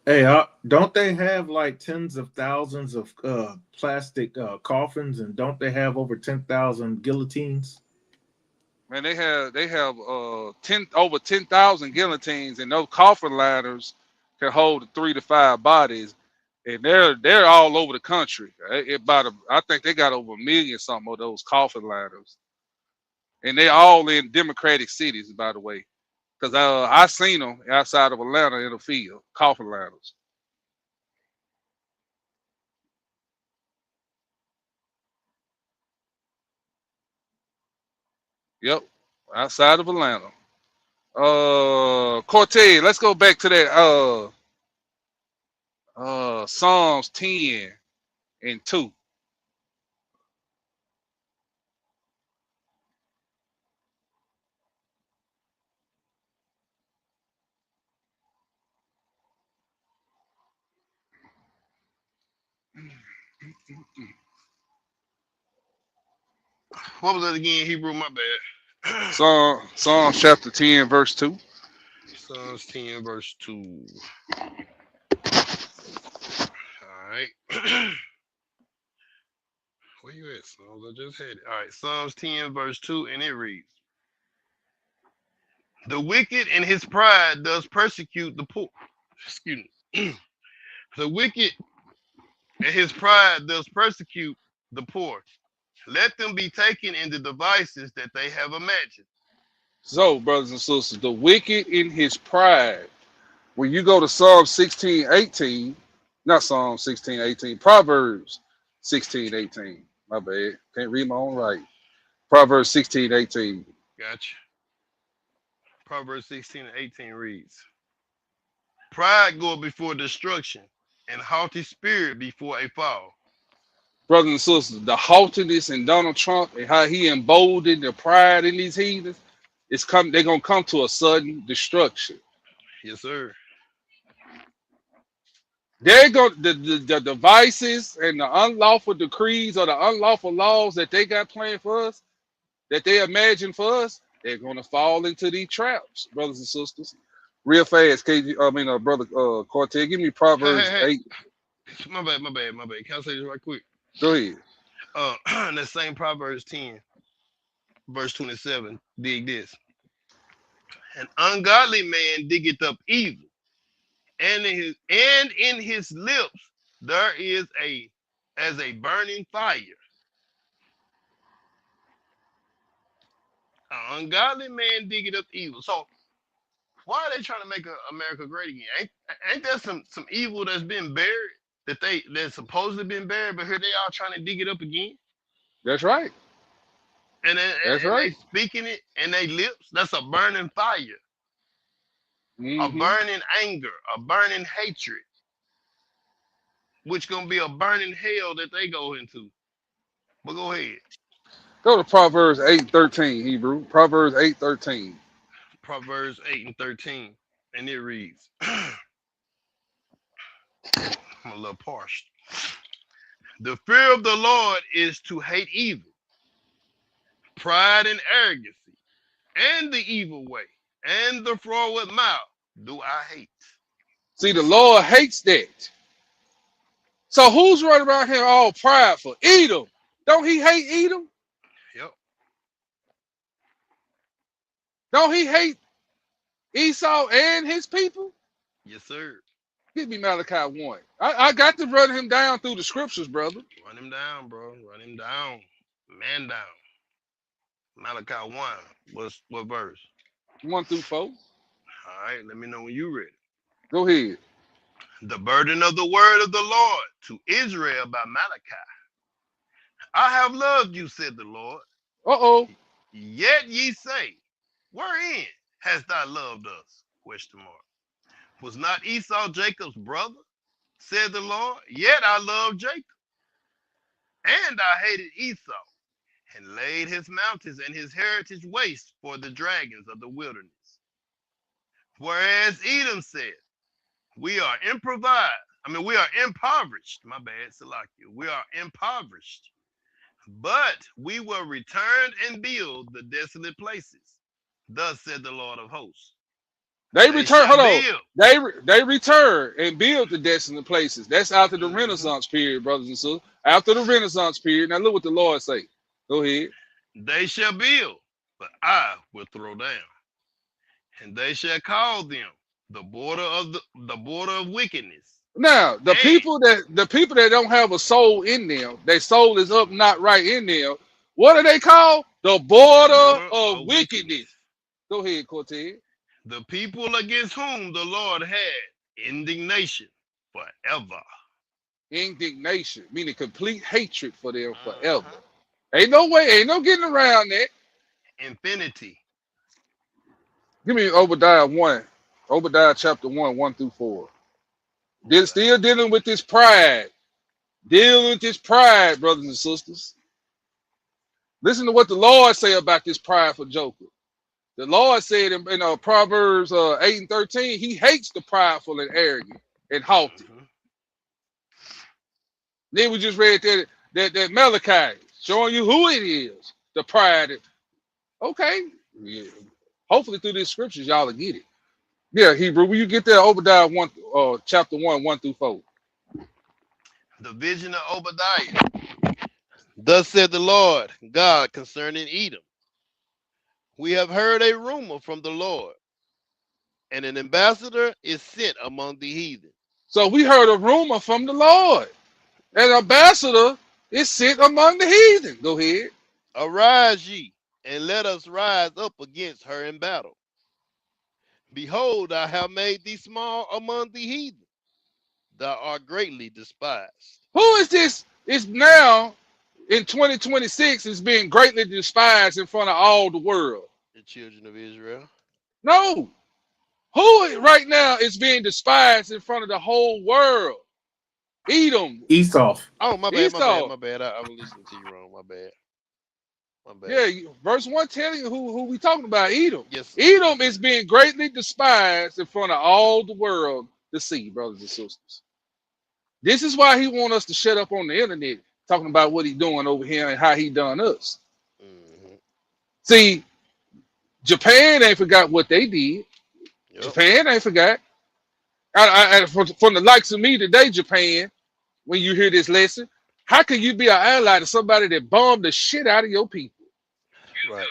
Hey, don't they have like tens of thousands of plastic coffins, and don't they have over 10,000 guillotines? Man, they have over 10,000 guillotines, and those coffin liners can hold 3 to 5 bodies, and they're all over the country. I think they got over 1 million something of those coffin liners, and they're all in Democratic cities, by the way. Because I seen them outside of Atlanta in the field, coffin liners. Yep, outside of Atlanta. Cortez, let's go back to that Psalms 10 and 2. What was that again, Hebrew? My bad. Psalms chapter 10, verse 2. Psalms 10, verse 2. All right. Where you at, Psalms? I just had it. All right. Psalms 10, verse 2, and it reads, the wicked in his pride does persecute the poor. Excuse me. The wicked in his pride does persecute the poor. Let them be taken in the devices that they have imagined. So, brothers and sisters, the wicked in his pride. When you go to Psalm 16:18, not Psalm 16:18, Proverbs 16:18. My bad. Can't read my own right. Proverbs 16:18. Gotcha. Proverbs 16:18 reads, pride goeth before destruction, and haughty spirit before a fall. Brothers and sisters, the haughtiness in Donald Trump and how he emboldened the pride in these heathens, they're gonna come to a sudden destruction. Yes, sir. They're going the devices and the unlawful decrees or the unlawful laws that they got planned for us, that they imagine for us, they're gonna fall into these traps, brothers and sisters. Real fast, brother Cortez, give me Proverbs 8. My bad. Can I say this right quick? Go ahead. That same Proverbs 10, verse 27, dig this. An ungodly man diggeth up evil, and in his lips there is as a burning fire. An ungodly man diggeth up evil. So why are they trying to make America great again? Ain't there some evil that's been buried that's supposedly been buried, but here they are trying to dig it up again? That's right. And That's right. they speaking it in their lips. That's a burning fire, a burning anger, a burning hatred, which gonna be a burning hell that they go into. But go ahead. Go to Proverbs 8:13, Hebrew. Proverbs 8:13. Proverbs 8 and 13, and it reads, I'm a little parched. The fear of the Lord is to hate evil, pride and arrogancy, and the evil way, and the froward mouth do I hate. See, the Lord hates that. So who's running around here all prideful? Edom. Don't he hate Edom? Yep. Don't he hate Esau and his people? Yes, sir. Give me Malachi 1. I got to run him down through the scriptures, brother. Run him down, bro. Run him down. Man down. Malachi 1. What verse? 1 through 4. All right, let me know when you're ready. Go ahead. The burden of the word of the Lord to Israel by Malachi. I have loved you, said the Lord. Uh-oh. Yet ye say, wherein hast thou loved us? Question mark. Was not Esau Jacob's brother? Said the Lord. Yet I loved Jacob. And I hated Esau, and laid his mountains and his heritage waste for the dragons of the wilderness. Whereas Edom said, we are impoverished. My bad, Salakia. We are impoverished. But we will return and build the desolate places. Thus said the Lord of hosts. They return. Hold on. They return and build the desolate places. That's after the Renaissance period, brothers and sisters. After the Renaissance period. Now look what the Lord say. Go ahead. They shall build, but I will throw down, and they shall call them the border of wickedness. Now the people that don't have a soul in them, their soul is up not right in them. What are they called? The border of wickedness. Go ahead, Cortez. The people against whom the Lord had indignation forever. Indignation, meaning complete hatred for them forever. Ain't no way, ain't no getting around that. Infinity. Give me Obadiah 1. Obadiah chapter 1, 1 through 4. Still dealing with this pride. Dealing with this pride, brothers and sisters. Listen to what the Lord say about this prideful joker. The Lord said in Proverbs 8 and 13, he hates the prideful and arrogant and haughty. Then we just read that Malachi showing you who it is, the pride. Okay. Yeah. Hopefully through these scriptures, y'all will get it. Yeah, Hebrew, will you get there? Obadiah 1, chapter 1, 1 through 4. The vision of Obadiah. Thus said the Lord God concerning Edom. We have heard a rumor from the Lord, and an ambassador is sent among the heathen. So we heard a rumor from the Lord. An ambassador is sent among the heathen. Go ahead. Arise ye, and let us rise up against her in battle. Behold, I have made thee small among the heathen. Thou art greatly despised. Who is this? It's now in 2026 is being greatly despised in front of all the world. The children of Israel. No. Who right now is being despised in front of the whole world? Edom. Esau. Oh, my bad, Esau. my bad. I was listening to you wrong. My bad. Yeah, verse 1 telling you who we talking about, Edom. Yes. Edom is being greatly despised in front of all the world to see, brothers and sisters. This is why he want us to shut up on the internet talking about what he doing over here and how he done us. See, Japan ain't forgot what they did. Yep. Japan ain't forgot. From the likes of me today, Japan, when you hear this lesson, how can you be an ally to somebody that bombed the shit out of your people? Right.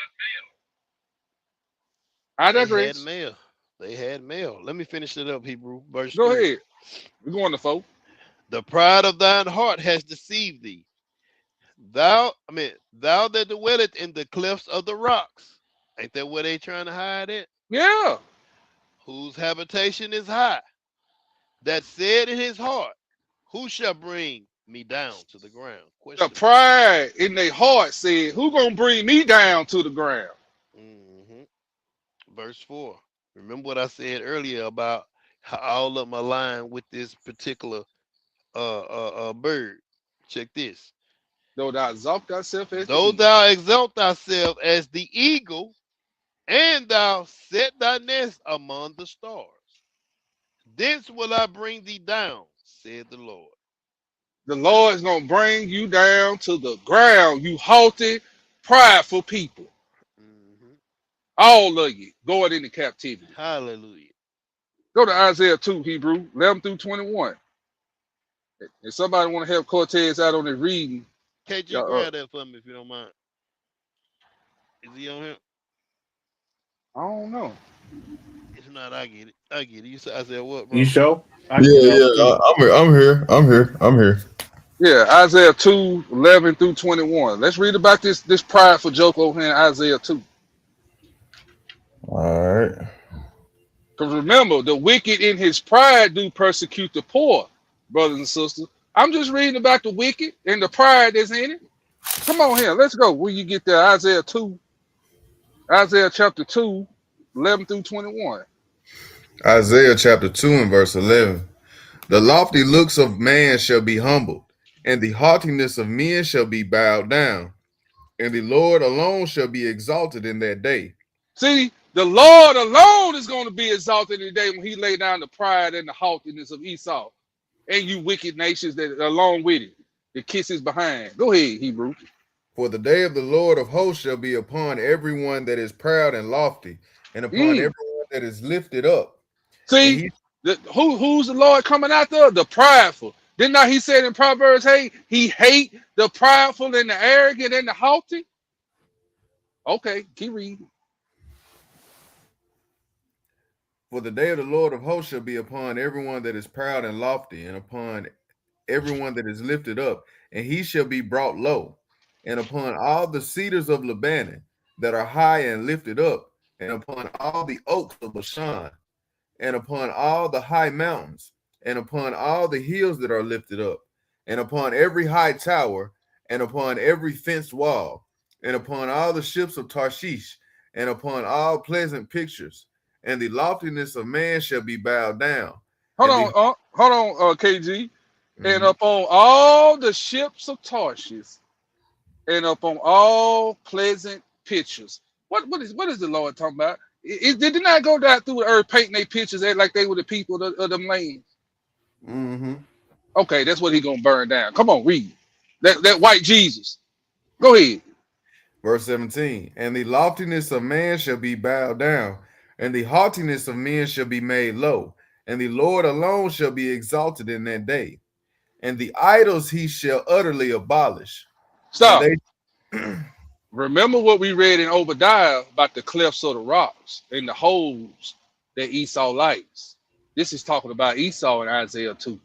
I digress. They had mail. Let me finish it up, Hebrew. Verse Go 3. ahead. We're going to 4. The pride of thine heart has deceived thee. Thou that dwelleth in the clefts of the rocks. Ain't that where they trying to hide it? Yeah. Whose habitation is high. That said in his heart, who shall bring me down to the ground? The pride in their heart said, who gonna bring me down to the ground? Verse 4. Remember what I said earlier about how all of my line with this particular bird. Check this. Though thou exalt thyself as Though thou exalt thyself as the eagle, and thou set thy nest among the stars, thence will I bring thee down, said the Lord. The Lord is gonna bring you down to the ground, you haughty, prideful people. All of you going into captivity. Hallelujah. Go to Isaiah 2, Hebrew 11 through 21. If somebody want to help Cortez out on his reading, KG, grab that for me if you don't mind. Is he on here? I don't know. If not, I get it. I get it. You said Isaiah what, bro? You sure? I'm here. Yeah, Isaiah 2, 11 through 21. Let's read about this prideful joke over here in Isaiah 2. All right. Because remember, the wicked in his pride do persecute the poor, brothers and sisters. I'm just reading about the wicked and the pride that's in it. Come on here, let's go. Where you get there? Isaiah 2, Isaiah chapter 2, 11 through 21. Isaiah chapter 2 and verse 11. The lofty looks of man shall be humbled, and the haughtiness of men shall be bowed down, and the Lord alone shall be exalted in that day. See, the Lord alone is going to be exalted today when he lay down the pride and the haughtiness of Esau and you wicked nations that along with it, the kisses behind. Go ahead, Hebrew. For the day of the Lord of hosts shall be upon everyone that is proud and lofty, and upon everyone that is lifted up. See, who's the Lord coming after? The prideful. Didn't he said in Proverbs, hey, he hate the prideful and the arrogant and the haughty? Okay, keep reading. For the day of the Lord of hosts shall be upon everyone that is proud and lofty, and upon everyone that is lifted up, and he shall be brought low, and upon all the cedars of Lebanon that are high and lifted up, and upon all the oaks of Bashan, and upon all the high mountains, and upon all the hills that are lifted up, and upon every high tower, and upon every fenced wall, and upon all the ships of Tarshish, and upon all pleasant pictures. And the loftiness of man shall be bowed down. Hold on, KG. And upon all the ships of Tarshish, and upon all pleasant pictures. What is the Lord talking about? Did they not go down through the earth painting their pictures like they were the people of them lands? Okay, that's what he gonna burn down. Come on, read that white Jesus. Go ahead. Verse 17. And the loftiness of man shall be bowed down, and the haughtiness of men shall be made low, and the Lord alone shall be exalted in that day. And the idols he shall utterly abolish. Stop. Remember what we read in Obadiah about the clefts of the rocks and the holes that Esau likes. This is talking about Esau in Isaiah 2.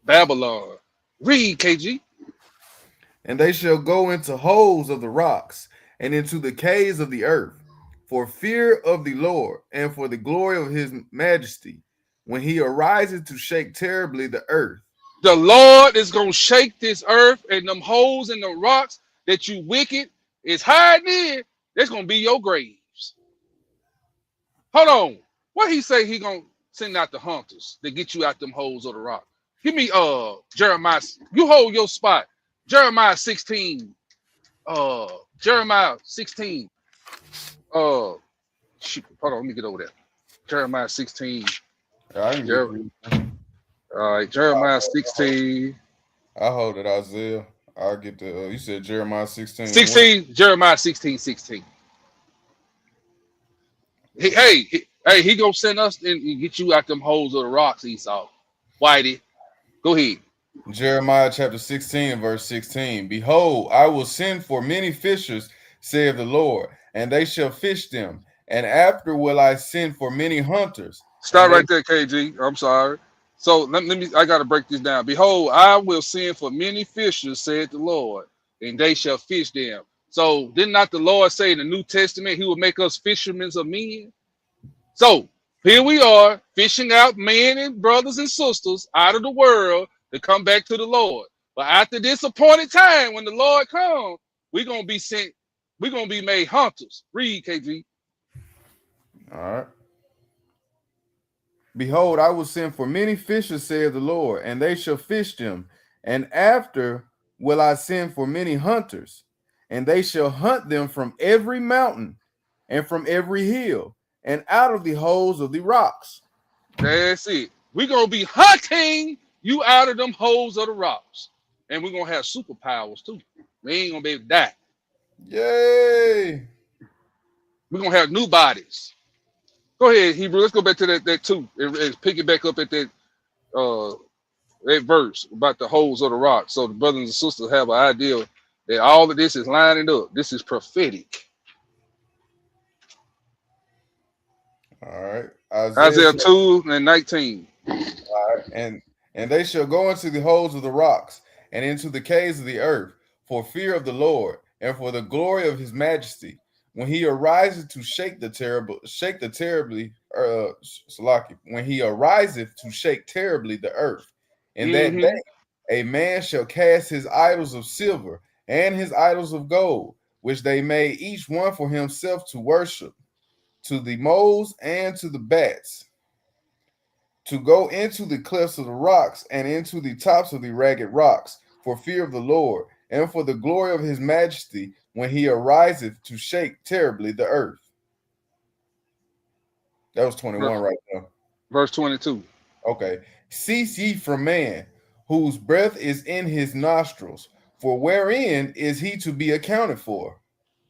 Babylon. Read, KG. And they shall go into holes of the rocks and into the caves of the earth, for fear of the Lord and for the glory of his majesty, when he arises to shake terribly the earth. The Lord is going to shake this earth, and them holes in the rocks that you wicked is hiding in, that's going to be your graves. Hold on. What he say he going to send out the hunters to get you out them holes of the rock? Give me Jeremiah. You hold your spot. Jeremiah 16. Jeremiah 16. Shoot, hold on, let me get over there. Jeremiah 16. All right, Jeremiah 16. I hold it, Isaiah. I'll get the you said Jeremiah 16. 16, Jeremiah 16:16. He gonna send us and get you out them holes of the rocks, Esau. Whitey. Go ahead. Jeremiah chapter 16, verse 16. Behold, I will send for many fishers, saith the Lord, and they shall fish them. And after will I send for many hunters. Stop right there, KG. I'm sorry. So let me. I got to break this down. Behold, I will send for many fishers, said the Lord, and they shall fish them. So did not the Lord say in the New Testament He will make us fishermen of men? So here we are fishing out men and brothers and sisters out of the world to come back to the Lord. But after this appointed time, when the Lord comes, we're gonna be sent. We're gonna be made hunters. Read, KG. All right. Behold, I will send for many fishers, saith the Lord, and they shall fish them. And after will I send for many hunters, and they shall hunt them from every mountain and from every hill and out of the holes of the rocks. That's it. We're gonna be hunting you out of them holes of the rocks. And we're gonna have superpowers too. We ain't gonna be able to die. Yay! We're gonna have new bodies. Go ahead, Hebrew. Let's go back to that too, and pick it back up at that that verse about the holes of the rock. So the brothers and sisters have an idea that all of this is lining up. This is prophetic. All right. Isaiah 2:19. All right. And they shall go into the holes of the rocks and into the caves of the earth for fear of the Lord and for the glory of his majesty. When he arises to when he ariseth to shake terribly the earth. In that day, a man shall cast his idols of silver and his idols of gold, which they made each one for himself to worship, to the moles and to the bats, to go into the clefts of the rocks and into the tops of the ragged rocks, for fear of the Lord and for the glory of his majesty, when he ariseth to shake terribly the earth. That was 21 right now. Verse 22. Okay. Cease ye from man, whose breath is in his nostrils, for wherein is he to be accounted for?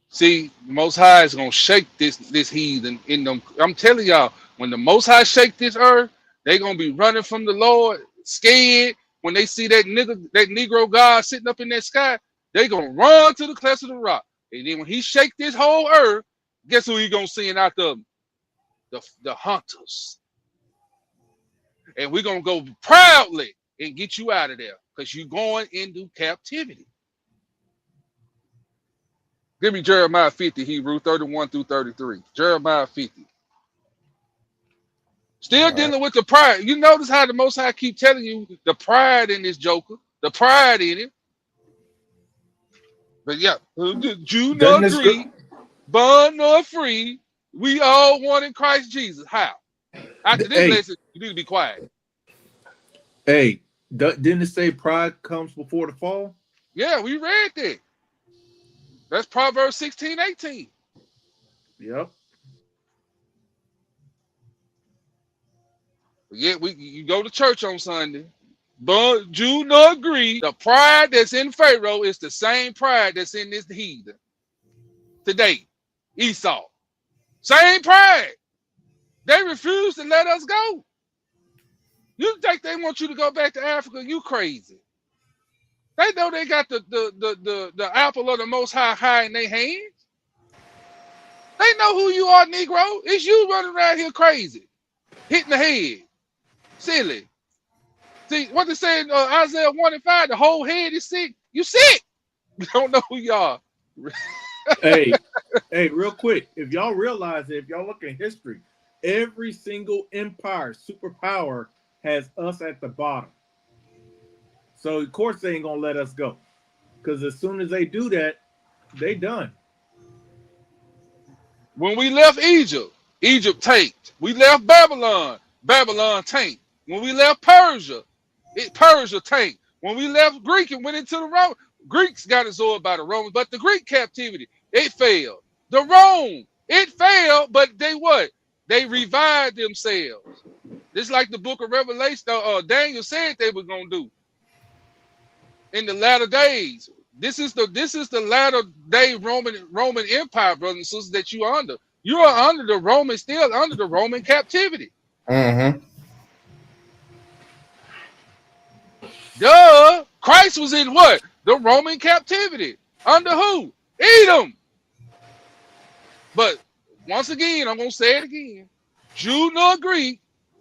See, the Most High is gonna shake this heathen in them. I'm telling y'all, when the Most High shake this earth, they're gonna be running from the Lord, scared. When they see that Negro God sitting up in that sky, they're gonna run to the clefts of the rock. And then when he shake this whole earth, guess who he gonna send out the hunters? And we're gonna go proudly and get you out of there because you're going into captivity. Give me Jeremiah 50, Hebrew 31 through 33. Jeremiah 50. Still dealing with the pride. You notice how the Most High keep telling you the pride in this joker, the pride in him. But yeah, Jew nor Greek, bond nor free, we all one in Christ Jesus. How? After this lesson, you need to be quiet. Hey, didn't it say pride comes before the fall? Yeah, we read that. That's Proverbs 16:18. Yep. Yeah, you go to church on Sunday, but Jew nor Greek, the pride that's in Pharaoh is the same pride that's in this heathen today. Esau, same pride. They refuse to let us go. You think they want you to go back to Africa? You crazy. They know they got the apple of the Most High in their hands. They know who you are, Negro. It's you running around here crazy, hitting the head. Silly. See what they say in Isaiah 1:5, the whole head is sick. You sick. You don't know who you are. hey, real quick. If y'all realize that, if y'all look at history, every single empire, superpower has us at the bottom. So of course they ain't gonna let us go. Because as soon as they do that, they done. When we left Egypt, Egypt tanked. We left Babylon, Babylon tanked. When we left Persia, Persia tanked. When we left Greek and went into the Rome, Greeks got absorbed by the Romans, but the Greek captivity, it failed. The Rome, it failed, but they what? They revived themselves. Just like the book of Revelation, Daniel said they were gonna do in the latter days. This is the latter day Roman Empire, brothers and sisters, that you are under. You are under the Roman, still under the Roman captivity. Mm-hmm. Duh. Christ was in what? The Roman captivity. Under who? Edom. But once again, I'm going to say it again. Jew nor Greek,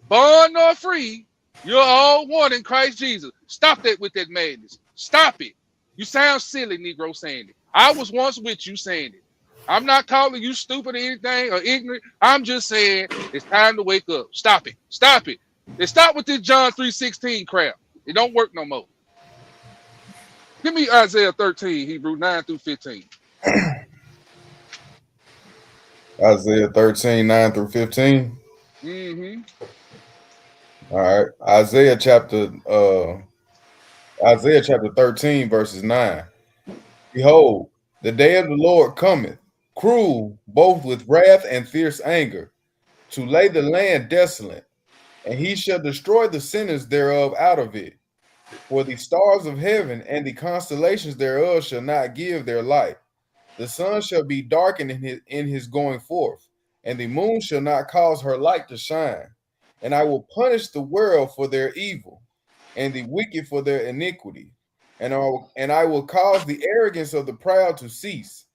bond nor free, You're all one in Christ Jesus. Stop that with that madness. Stop it. You sound silly, Negro, saying it. I was once with you saying it. I'm not calling you stupid or anything or ignorant. I'm just saying it's time to wake up. Stop it. Stop it. And stop with this John 3:16 crap. It don't work no more. Give me Isaiah 13, Hebrew 9 through 15. Isaiah 13, 9 through 15. Mm-hmm. All right. Isaiah chapter 13, verses 9. Behold, the day of the Lord cometh, cruel, both with wrath and fierce anger, to lay the land desolate, and he shall destroy the sinners thereof out of it. For the stars of heaven and the constellations thereof shall not give their light. The sun shall be darkened in his going forth, and the moon shall not cause her light to shine. And I will punish the world for their evil, and the wicked for their iniquity. And I will cause the arrogance of the proud to cease,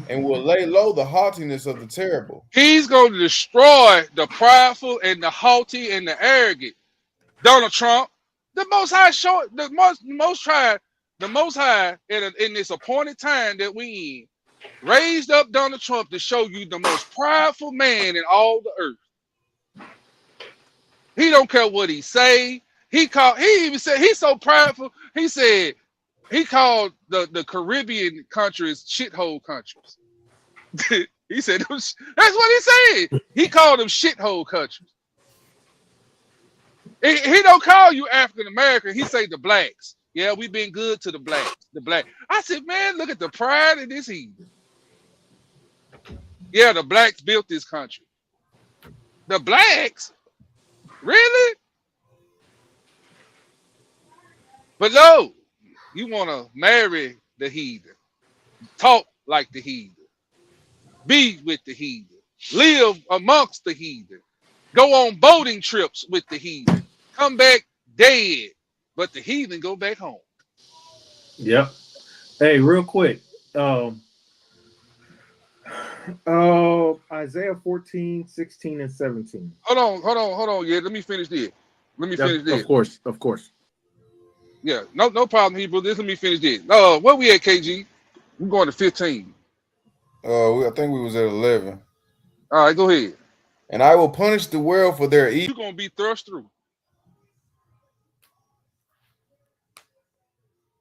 and will lay low the haughtiness of the terrible. He's going to destroy the prideful and the haughty and the arrogant. Donald Trump, the Most High in this appointed time that we in, raised up Donald Trump to show you the most prideful man in all the earth. He don't care what he say. He even said he's so prideful. He said he called the Caribbean countries shithole countries. He said that's what he said. He called them shithole countries. He don't call you African American. He say the blacks. Yeah, we've been good to the blacks. The black. I said, man, look at the pride in this heathen. Yeah, the blacks built this country. The blacks? Really? But no, you want to marry the heathen, talk like the heathen, be with the heathen, live amongst the heathen, go on boating trips with the heathen, come back dead, but the heathen go back home. Yep. Hey, real quick. Isaiah 14, 16, and 17. Hold on. Yeah, let me finish this. Of course. Yeah, no problem, Hebrew. Let me finish this. Where we at, KG? We're going to 15. I think we was at 11. All right, go ahead. And I will punish the world for their evil. You're going to be thrust through.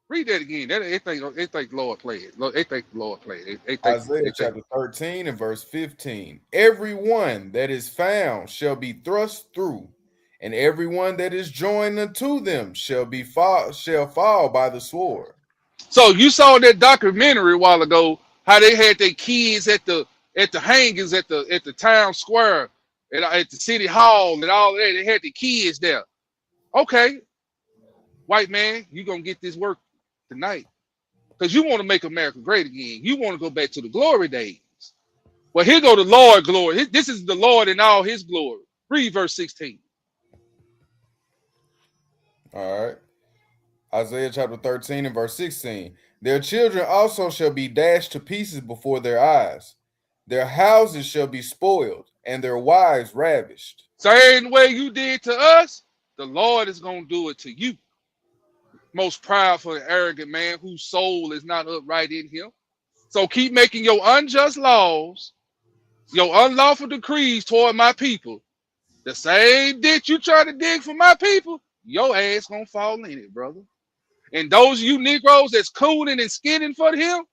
Read that again. They think Lord played. They think the Lord played. Isaiah chapter 13 and verse 15. Everyone that is found shall be thrust through, and everyone that is joined unto them shall fall by the sword. So you saw that documentary a while ago, how they had their kids at the hangings at the town square, at the city hall and all that. They had the kids there. Okay, white man, you gonna get this work tonight because you want to make America great again. You want to go back to the glory days. Well, here go the Lord glory. This is the Lord in all his glory. Read verse 16. All right. Isaiah chapter 13 and verse 16. Their children also shall be dashed to pieces before their eyes. Their houses shall be spoiled, and their wives ravished. Same way you did to us, the Lord is going to do it to you. Most prideful and arrogant man whose soul is not upright in him. So keep making your unjust laws, your unlawful decrees toward my people. The same ditch you try to dig for my people, your ass gonna fall in it, brother. And those of you Negroes that's cooning and skinning for him,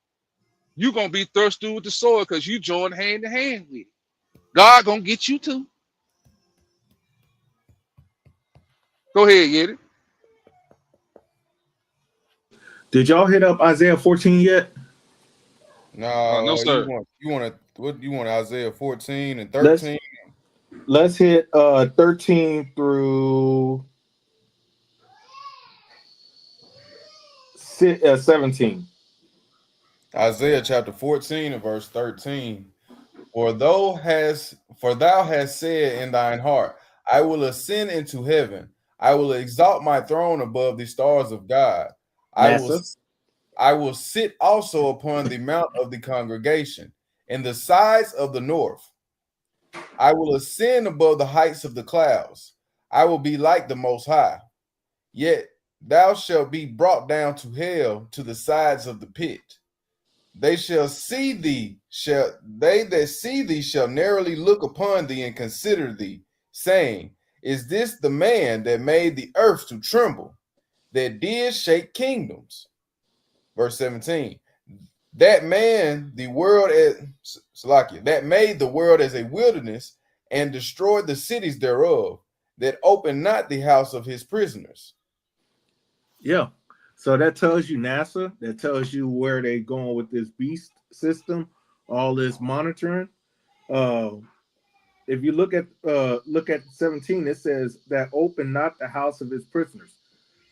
you gonna be thirsty with the sword because you join hand to hand with it. God gonna get you too. Go ahead, Yeti. Did y'all hit up Isaiah 14 yet? No, sir. You want Isaiah 14 and 13? Let's hit 13 through 17. Isaiah chapter 14 and verse 13. For thou hast said in thine heart, I will ascend into heaven. I will exalt my throne above the stars of God. I will sit also upon the mount of the congregation in the sides of the north. I will ascend above the heights of the clouds. I will be like the Most High. Yet thou shalt be brought down to hell, to the sides of the pit. They that see thee shall narrowly look upon thee and consider thee, saying, Is this the man that made the earth to tremble, that did shake kingdoms? Verse 17. That man the world as Salakia, that made the world as a wilderness and destroyed the cities thereof, that opened not the house of his prisoners. Yeah. So that tells you NASA, that tells you where they're going with this beast system, all this monitoring. If you look at 17, it says that open not the house of his prisoners.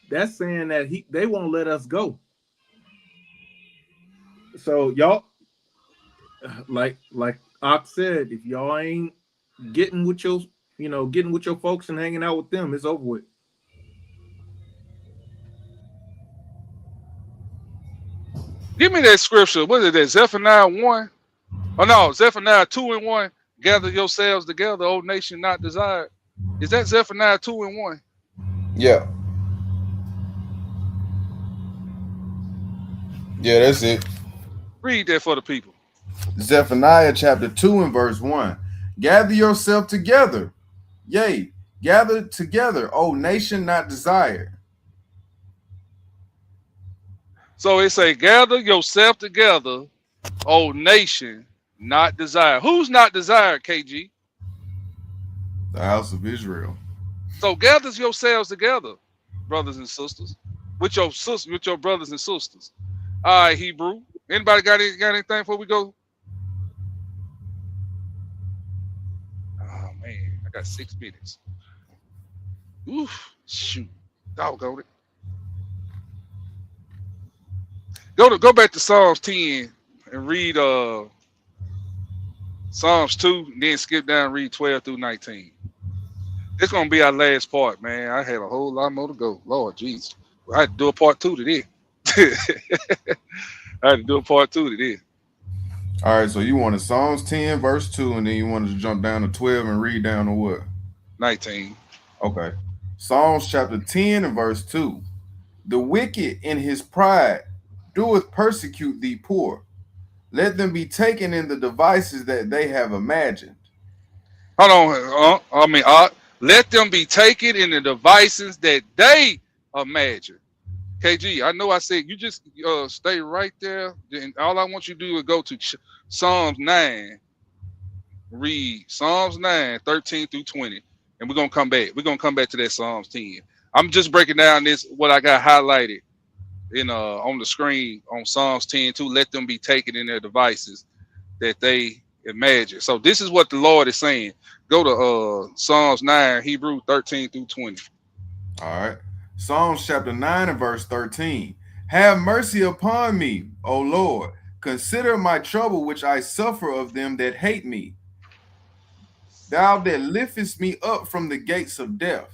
That's saying that they won't let us go. So y'all, like Ox said, if y'all ain't getting with your folks and hanging out with them, it's over with. Give me that scripture. What is that? Zephaniah 1? Oh no, Zephaniah 2 and 1. Gather yourselves together, O nation not desired. Is that Zephaniah 2 and 1? Yeah. Yeah, that's it. Read that for the people. Zephaniah chapter 2 and verse 1. Gather yourself together. Yea, gather together, O nation not desired. So it say, gather yourself together, O nation not desired. Who's not desired, KG? The house of Israel. So gather yourselves together, brothers and sisters, with your brothers and sisters. All right, Hebrew. Anybody got anything before we go? Oh man, I got 6 minutes. Oof, shoot, doggone it. Go back to Psalms 10 and read Psalms 2, and then skip down and read 12 through 19. It's gonna be our last part, man. I had a whole lot more to go. Lord Jesus, I had to do a part 2 to this. I had to do a part 2 to this. All right, so you wanted Psalms 10 verse 2, and then you wanted to jump down to 12 and read down to what? 19. Okay. Psalms chapter 10 and verse 2. The wicked in his pride doeth persecute thee poor. Let them be taken in the devices that they have imagined. Hold on. Let them be taken in the devices that they imagine. KG, I know I said you just stay right there. And all I want you to do is go to Psalms 9. Read Psalms 9, 13 through 20. And we're going to come back. We're going to come back to that Psalms 10. I'm just breaking down what I got highlighted on the screen on Psalms 10 too. Let them be taken in their devices that they imagine. So this is what the Lord is saying. Go to Psalms 9, Hebrew 13 through 20. All right. Psalms chapter 9 and verse 13. Have mercy upon me, O Lord. Consider my trouble which I suffer of them that hate me. Thou that liftest me up from the gates of death,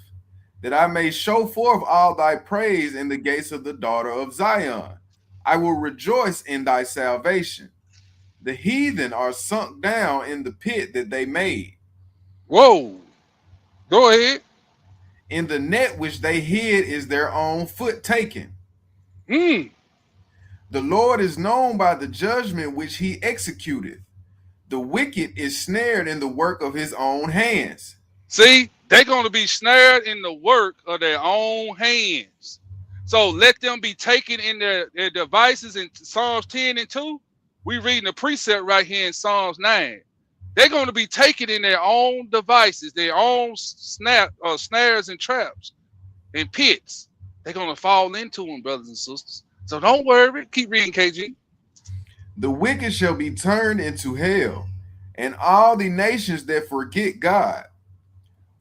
that I may show forth all thy praise in the gates of the daughter of Zion. I will rejoice in thy salvation. The heathen are sunk down in the pit that they made. Whoa. Go ahead. In the net which they hid is their own foot taken. The Lord is known by the judgment which he executeth. The wicked is snared in the work of his own hands. See, they're going to be snared in the work of their own hands. So let them be taken in their devices in Psalms 10 and 2. We reading the precept right here in Psalms 9. They're going to be taken in their own devices, their own snares and traps and pits. They're going to fall into them, brothers and sisters. So don't worry. Keep reading, KG. The wicked shall be turned into hell, and all the nations that forget God.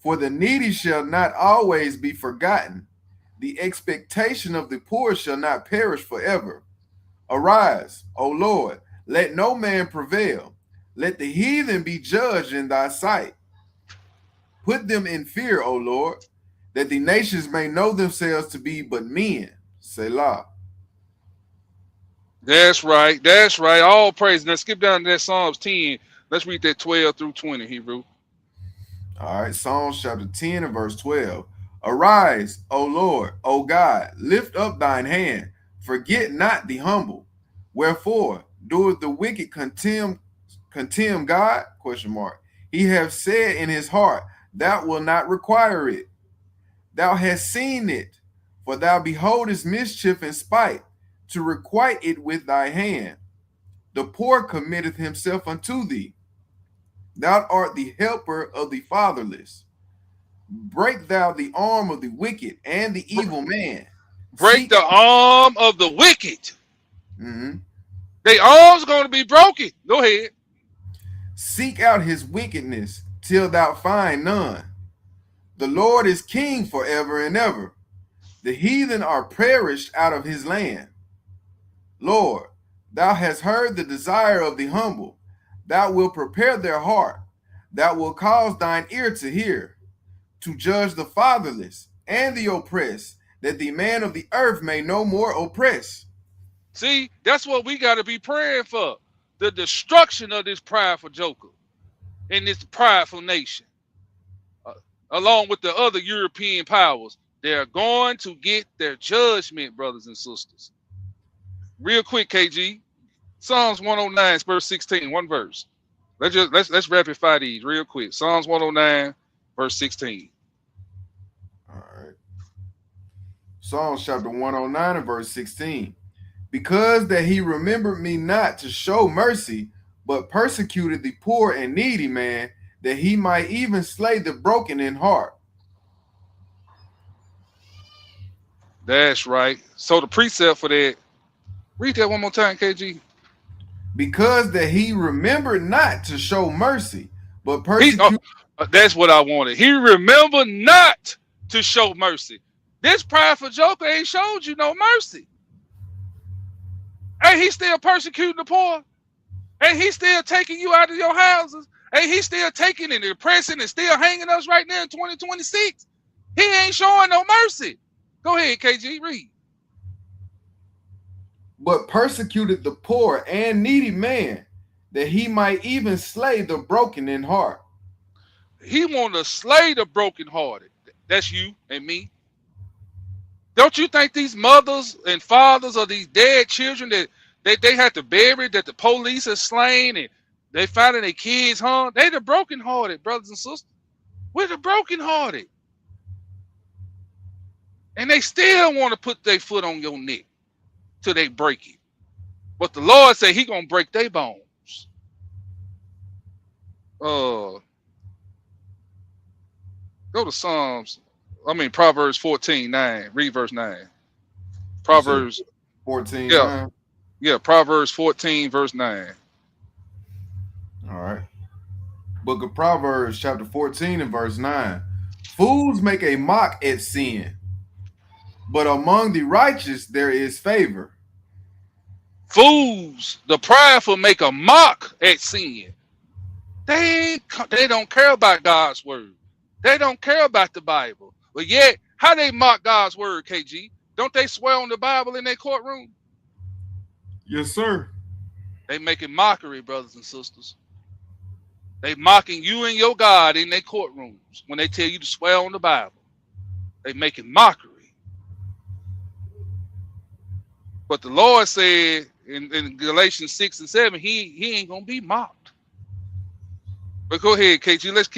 For the needy shall not always be forgotten. The expectation of the poor shall not perish forever. Arise, O Lord, let no man prevail. Let the heathen be judged in thy sight. Put them in fear, O Lord, that the nations may know themselves to be but men. Selah. That's right. That's right. All praise. Now skip down to that Psalms 10. Let's read that 12 through 20, Hebrew. All right, Psalms chapter 10 and verse 12. Arise, O Lord, O God, lift up thine hand, forget not the humble. Wherefore doeth the wicked contemn God? Question mark. He hath said in his heart, thou wilt not require it. Thou hast seen it, for thou beholdest mischief and spite, to requite it with thy hand. The poor committeth himself unto thee. Thou art the helper of the fatherless. Break thou the arm of the wicked and the evil man. Break the arm of the wicked. Mhm. They arms going to be broken. Go ahead. Seek out his wickedness till thou find none. The Lord is king forever and ever. The heathen are perished out of his land. Lord, thou hast heard the desire of the humble. Thou wilt prepare their heart. Thou wilt cause thine ear to hear, to judge the fatherless and the oppressed, that the man of the earth may no more oppress. See, that's what we got to be praying for. The destruction of this prideful joker and this prideful nation. Along with the other European powers, they're going to get their judgment, brothers and sisters. Real quick, KG. Psalms 109, verse 16, one verse. Let's rapid fire these real quick. Psalms 109, verse 16. All right. Psalms chapter 109 and verse 16. Because that he remembered me not to show mercy, but persecuted the poor and needy man, that he might even slay the broken in heart. That's right. So the precept for that, read that one more time, KG. Because that he remembered not to show mercy, but persecuted. That's what I wanted. He remembered not to show mercy. This prideful joker ain't showed you no mercy. Ain't he still persecuting the poor? Ain't he still taking you out of your houses? Ain't he still taking and oppressing and still hanging us right now in 2026? He ain't showing no mercy. Go ahead, KG, read. But persecuted the poor and needy man, that he might even slay the broken in heart. He want to slay the brokenhearted. That's you and me. Don't you think these mothers and fathers of these dead children that they had to bury, that the police have slain, and they finding their kids hung? They the brokenhearted, brothers and sisters. We're the brokenhearted. And they still want to put their foot on your neck till they break it. But the Lord said he gonna break their bones. Go to Proverbs 14:9. Read verse 9. Proverbs 14. Yeah, Proverbs 14, verse 9. All right. Book of Proverbs, chapter 14 and verse 9. Fools make a mock at sin, but among the righteous there is favor. Fools, the prideful, make a mock at sin. They don't care about God's word. They don't care about the Bible. But yet, how they mock God's word, KG? Don't they swear on the Bible in their courtroom? Yes, sir. They making mockery, brothers and sisters. They mocking you and your God in their courtrooms when they tell you to swear on the Bible. They making mockery. But the Lord said in Galatians 6 and 7, he ain't gonna be mocked. But go ahead, KG. Let's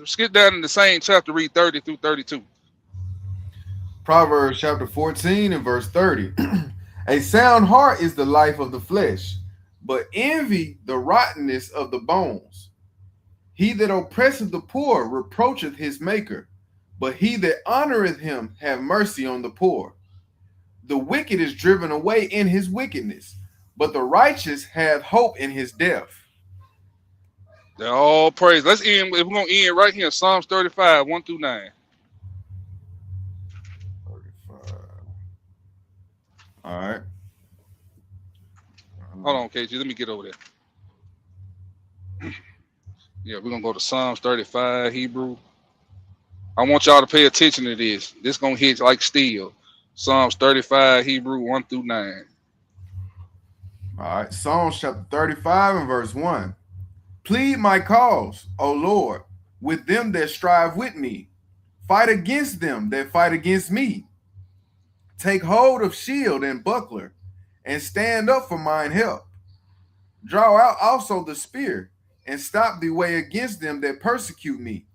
skip down in the same chapter, read 30 through 32. Proverbs chapter 14 and verse 30. A sound heart is the life of the flesh, but envy the rottenness of the bones. He that oppresseth the poor reproacheth his maker, but he that honoreth him have mercy on the poor. The wicked is driven away in his wickedness, but the righteous have hope in his death. They're all praise. Let's end. We're gonna end right here. Psalms 35, 1 through 9. 35. All right. Hold on, KG. Let me get over there. Yeah, we're gonna go to Psalms 35, Hebrew. I want y'all to pay attention to this. This gonna hit like steel. Psalms 35, Hebrew, 1 through 9. All right. Psalms chapter 35 and verse 1. Plead my cause, O Lord. with them that strive with me. Fight against them that fight against me. Take hold of shield and buckler, and stand up for mine help. Draw out also the spear, and stop the way against them that persecute me.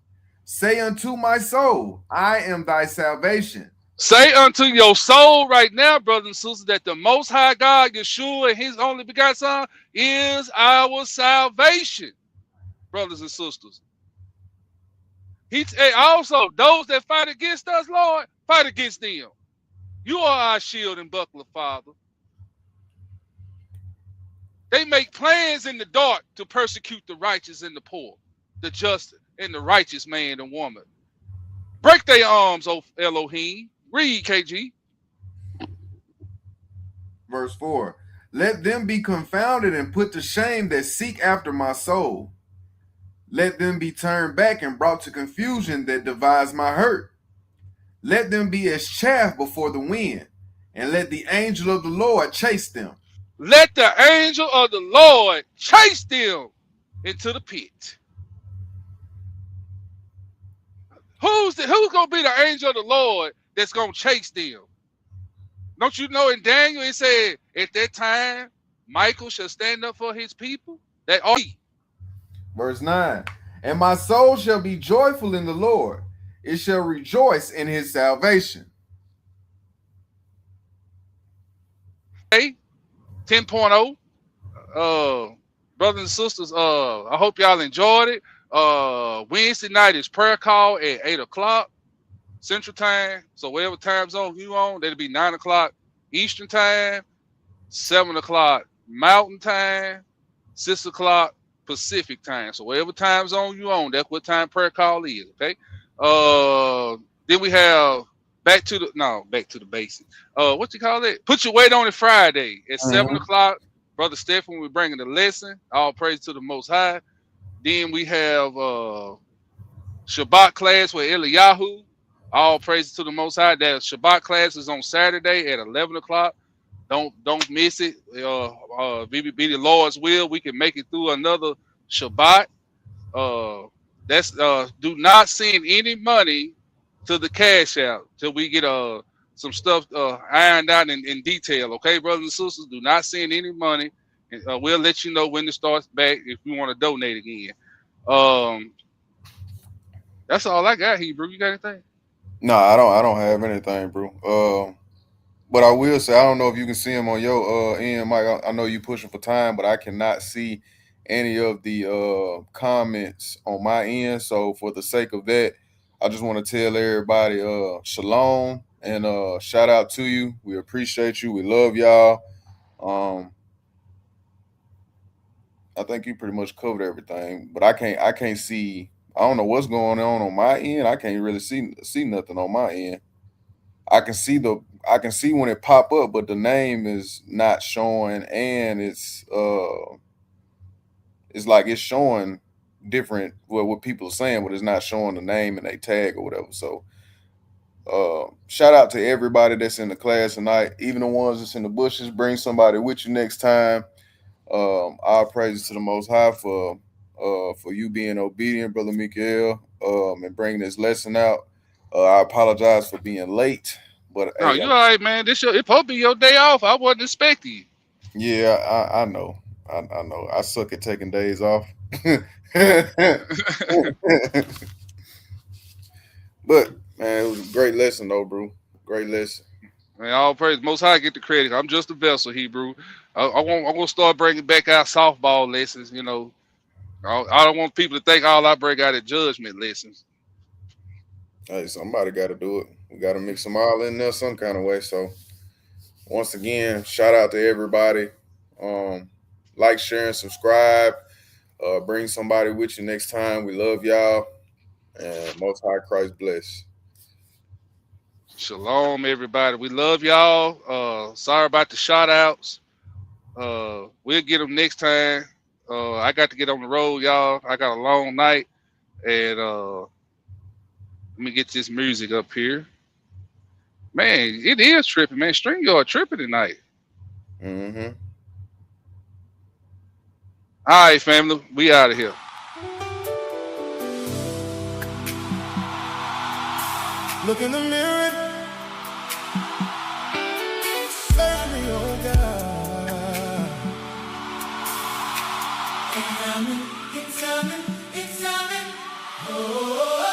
Say unto my soul, I am thy salvation. Say unto your soul right now, brothers and sisters, that the Most High God, Yeshua, and His only begotten Son is our salvation, brothers and sisters. Also, those that fight against us, Lord, fight against them. You are our shield and buckler, Father. They make plans in the dark to persecute the righteous and the poor, the just and the righteous man and woman. Break their arms, O Elohim. Read, KG. Verse 4. Let them be confounded and put to shame that seek after my soul. Let them be turned back and brought to confusion that devise my hurt. Let them be as chaff before the wind, and let the angel of the Lord chase them. Let the angel of the Lord chase them into the pit. Who's gonna be the angel of the Lord that's gonna chase them? Don't you know in Daniel it said at that time Michael shall stand up for his people? That are he. Verse 9. And my soul shall be joyful in the Lord. It shall rejoice in his salvation. Hey, 10.0. Brothers and sisters, I hope y'all enjoyed it. Wednesday night is prayer call at 8 o'clock Central Time. So whatever time zone you on, that'll be 9 o'clock Eastern Time, 7 o'clock Mountain Time, 6 o'clock Pacific Time. So whatever time zone you on, that's what time prayer call is, okay? Then we have back to the basics. What you call it? Put your weight on it Friday at 7 o'clock. Brother Stephen, we're bringing the lesson. All praise to the Most High. Then we have Shabbat class with Eliyahu. All praise to the Most High. That Shabbat class is on Saturday at 11 o'clock. Don't miss it. Be the Lord's will. We can make it through another Shabbat. Do not send any money to the cash out till we get some stuff ironed out in detail. Okay, brothers and sisters, do not send any money. We'll let you know when it starts back if you want to donate again. That's all I got, Hebrew. You got anything? No, I don't have anything, bro. But I will say, I don't know if you can see him on your end, Mike. I know you pushing for time, but I cannot see any of the comments on my end. So for the sake of that, I just want to tell everybody shalom and shout out to you. We appreciate you. We love y'all. I think you pretty much covered everything, but I can't see. I don't know what's going on my end. I can't really see nothing on my end. I can see when it pop up, but the name is not showing, and it's like it's showing different what people are saying, but it's not showing the name and they tag or whatever. So shout out to everybody that's in the class tonight, even the ones that's in the bushes. Bring somebody with you next time. Our praises to the Most High for you being obedient, Brother Mikael, and bringing this lesson out. I apologize for being late, but no, you all right, man. It's supposed to be your day off. I wasn't expecting you. Yeah, I know. I know. I suck at taking days off. But man, it was a great lesson though, bro. Great lesson. Man, all praise Most High get the credit. I'm just a vessel, Hebrew. I'm gonna start bringing back our softball lessons. You know, I don't want people to think all I bring out is judgment lessons. Hey, somebody got to do it. We got to mix them all in there some kind of way. So once again, shout out to everybody. Like, share, and subscribe. Bring somebody with you next time. We love y'all. And Most High Christ bless. Shalom, everybody. We love y'all. Sorry about the shout outs. We'll get them next time. I got to get on the road, y'all. I got a long night. And let me get this music up here. Man, it is tripping, man. StreamYard tripping tonight. Mm-hmm. All right, family. We out of here. Look in the mirror. Serve me, oh God. Examine, examine, examine. Oh.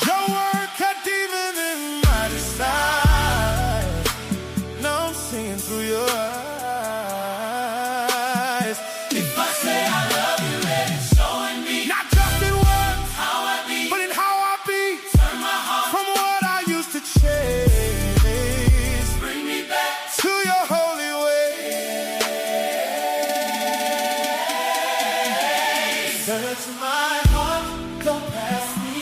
Your word cut even in my side. Now I'm seeing through your eyes. If I say I love you, let it show in me. Not just in words, how I be, but in how I be. Turn my heart from what I used to chase. Bring me back to your holy way. Search my heart, don't pass me.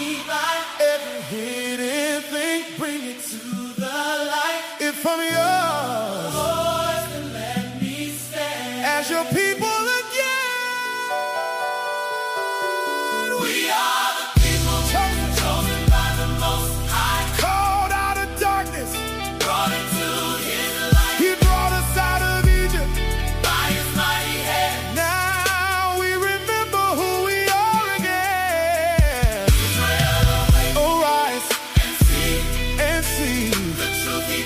Hidden thing, bring it to the light. If I'm yours, Lord, then let me stand as your people again. We are the people chosen by the Most High, called out of darkness, brought into His light. He brought us out of Egypt by His mighty hand. Now we remember who we are again.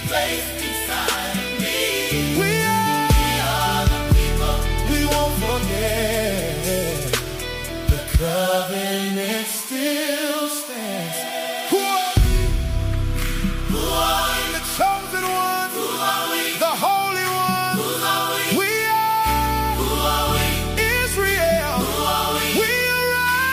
Placed inside of me. We are the people. We won't forget. The covenant still stands. Who are we? Who are we? The chosen one. Who are we? The holy one. Who are we? We are. Who are we? Israel. Who are we? We arise.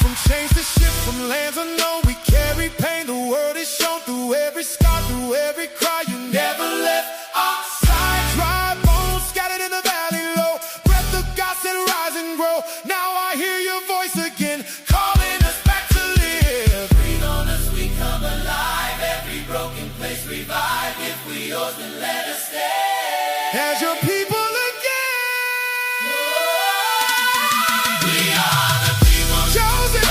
From chains to ships, from lands unknown. Carry pain, the word is shown through every scar, through every cry. You never left our side. Dry bones scattered in the valley low. Breath of God said rise and grow. Now I hear your voice again, calling us back to live. Breathe on us, we come alive. Every broken place revive. If we yours, then let us stay as your people again. We are the people chosen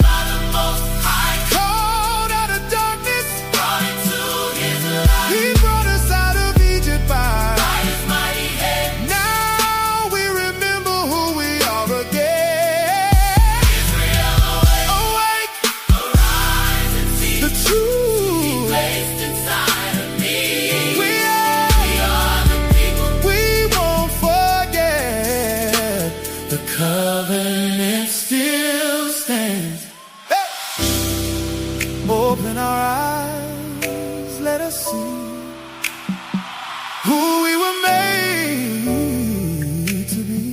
by the Most High. He brought us out of Egypt by His mighty hand. Now we remember who we are again. Israel, awake, arise and see the truth He placed inside of me. We are the people. We won't forget. The covenant still stands. Hey! Open our eyes, let us see who we were made to be.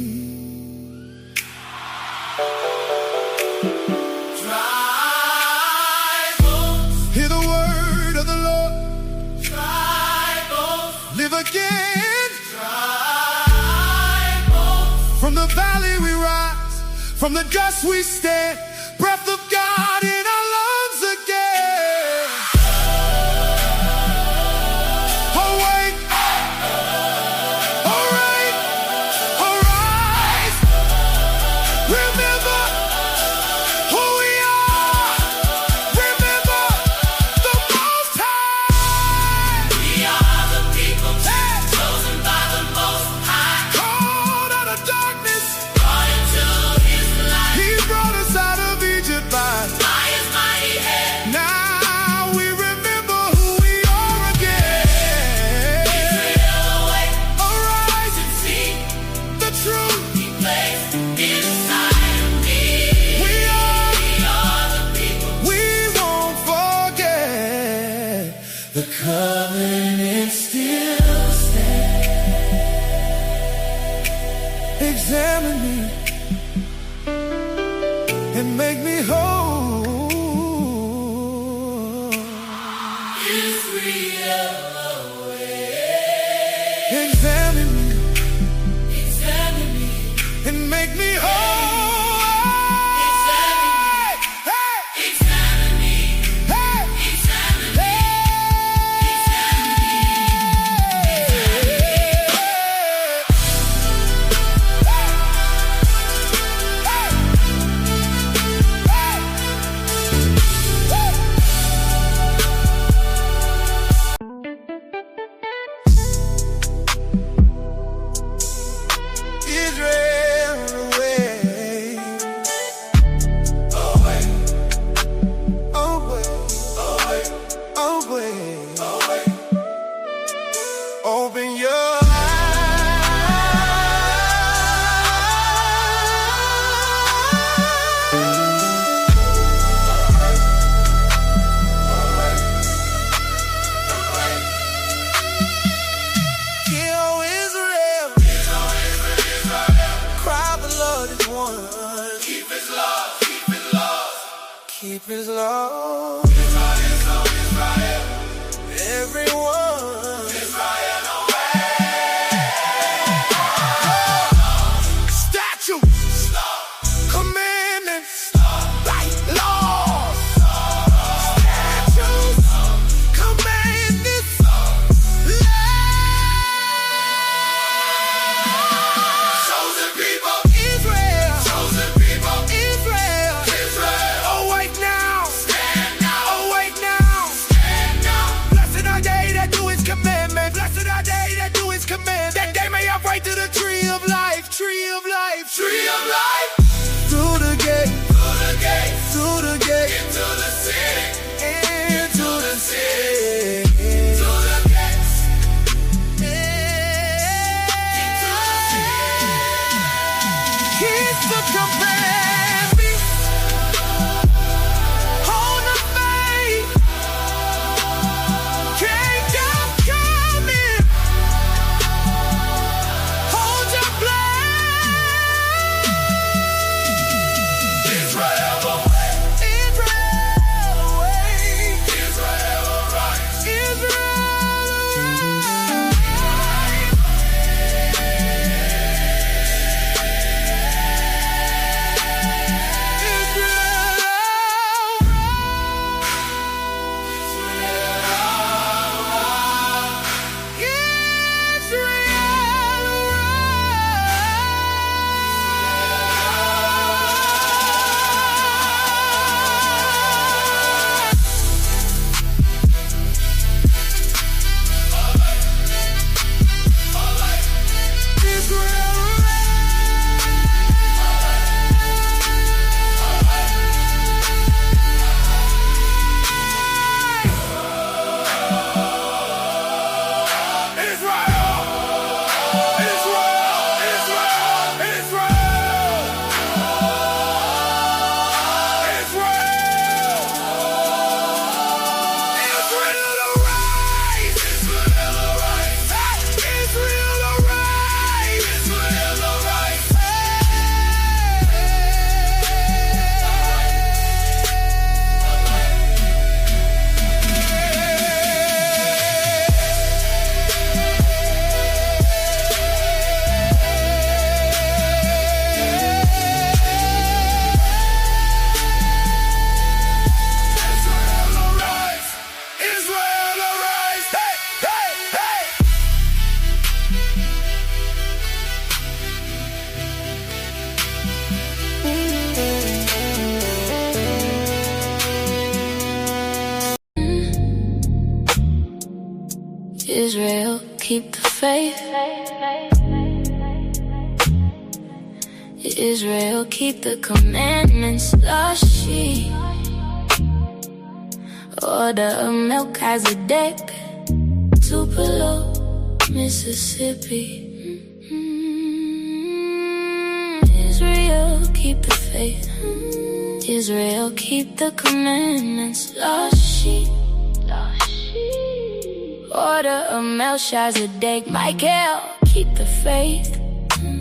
Dry bones, hear the word of the Lord. Dry bones, live again. Dry bones, from the valley we rise, from the dust we stand. Breath of God in our lungs again. Awake, alright, arise. Remember who we are. Remember the Most High. We are the people chosen by the Most High, called out of darkness, brought into His light. He brought us out of Egypt by His mighty hand. Now we remember who we are again. Israel, awake, arise and see the truth He placed inside of me. We are the people. We won't forget. The covenant still stands. Examine me and make me whole. Israel, awake. Examine me and make me whole. Examine me. Hey. Examine me. Hey. one. Keep his love, keep his love. Keep his love. Israel, everyone. Israel away. Statue. Stop. Commandments. Stop. Like laws. Stop. Statues. Stop. Commandments. Stop. Chosen people. Israel. Chosen people. Israel. Israel. Awake now. Stand now. Awake now. Stand now. Blessed are they that do his commandments. Blessed are they that do his commandments. That they may have right to the tree of life. Tree of life. Tree of life. Through the gate. Through the gate. Through the gate. Into the city. Into the city. Into the gates. Into the city. Keep the commandments. Hold the faith. Kingdom coming. Hold your blade. Israel away. Israel away. Israel arise. Israel Israel, keep the faith. Israel, keep the commandments. Lost sheep. Order of Melchizedek. Tupelo, Mississippi. Israel, keep the faith. Israel, keep the commandments. Lost sheep. Order of Melchizedek. Michael, keep the faith.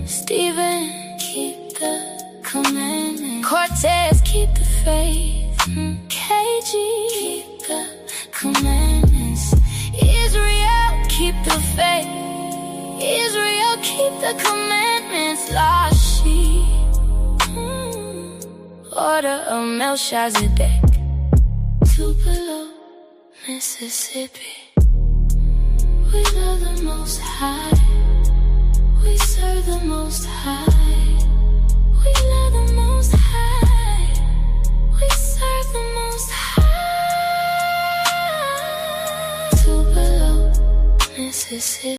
Stephen, keep the commandments. Cortez, keep the faith. KG, keep the commandments. Israel, keep the faith. Israel, keep the commandments. Lost sheep. Order of Melchizedek. Tupelo, Mississippi. We love the Most High. We serve the Most High. We love the Most High. We serve the Most High. Tupelo, Mississippi.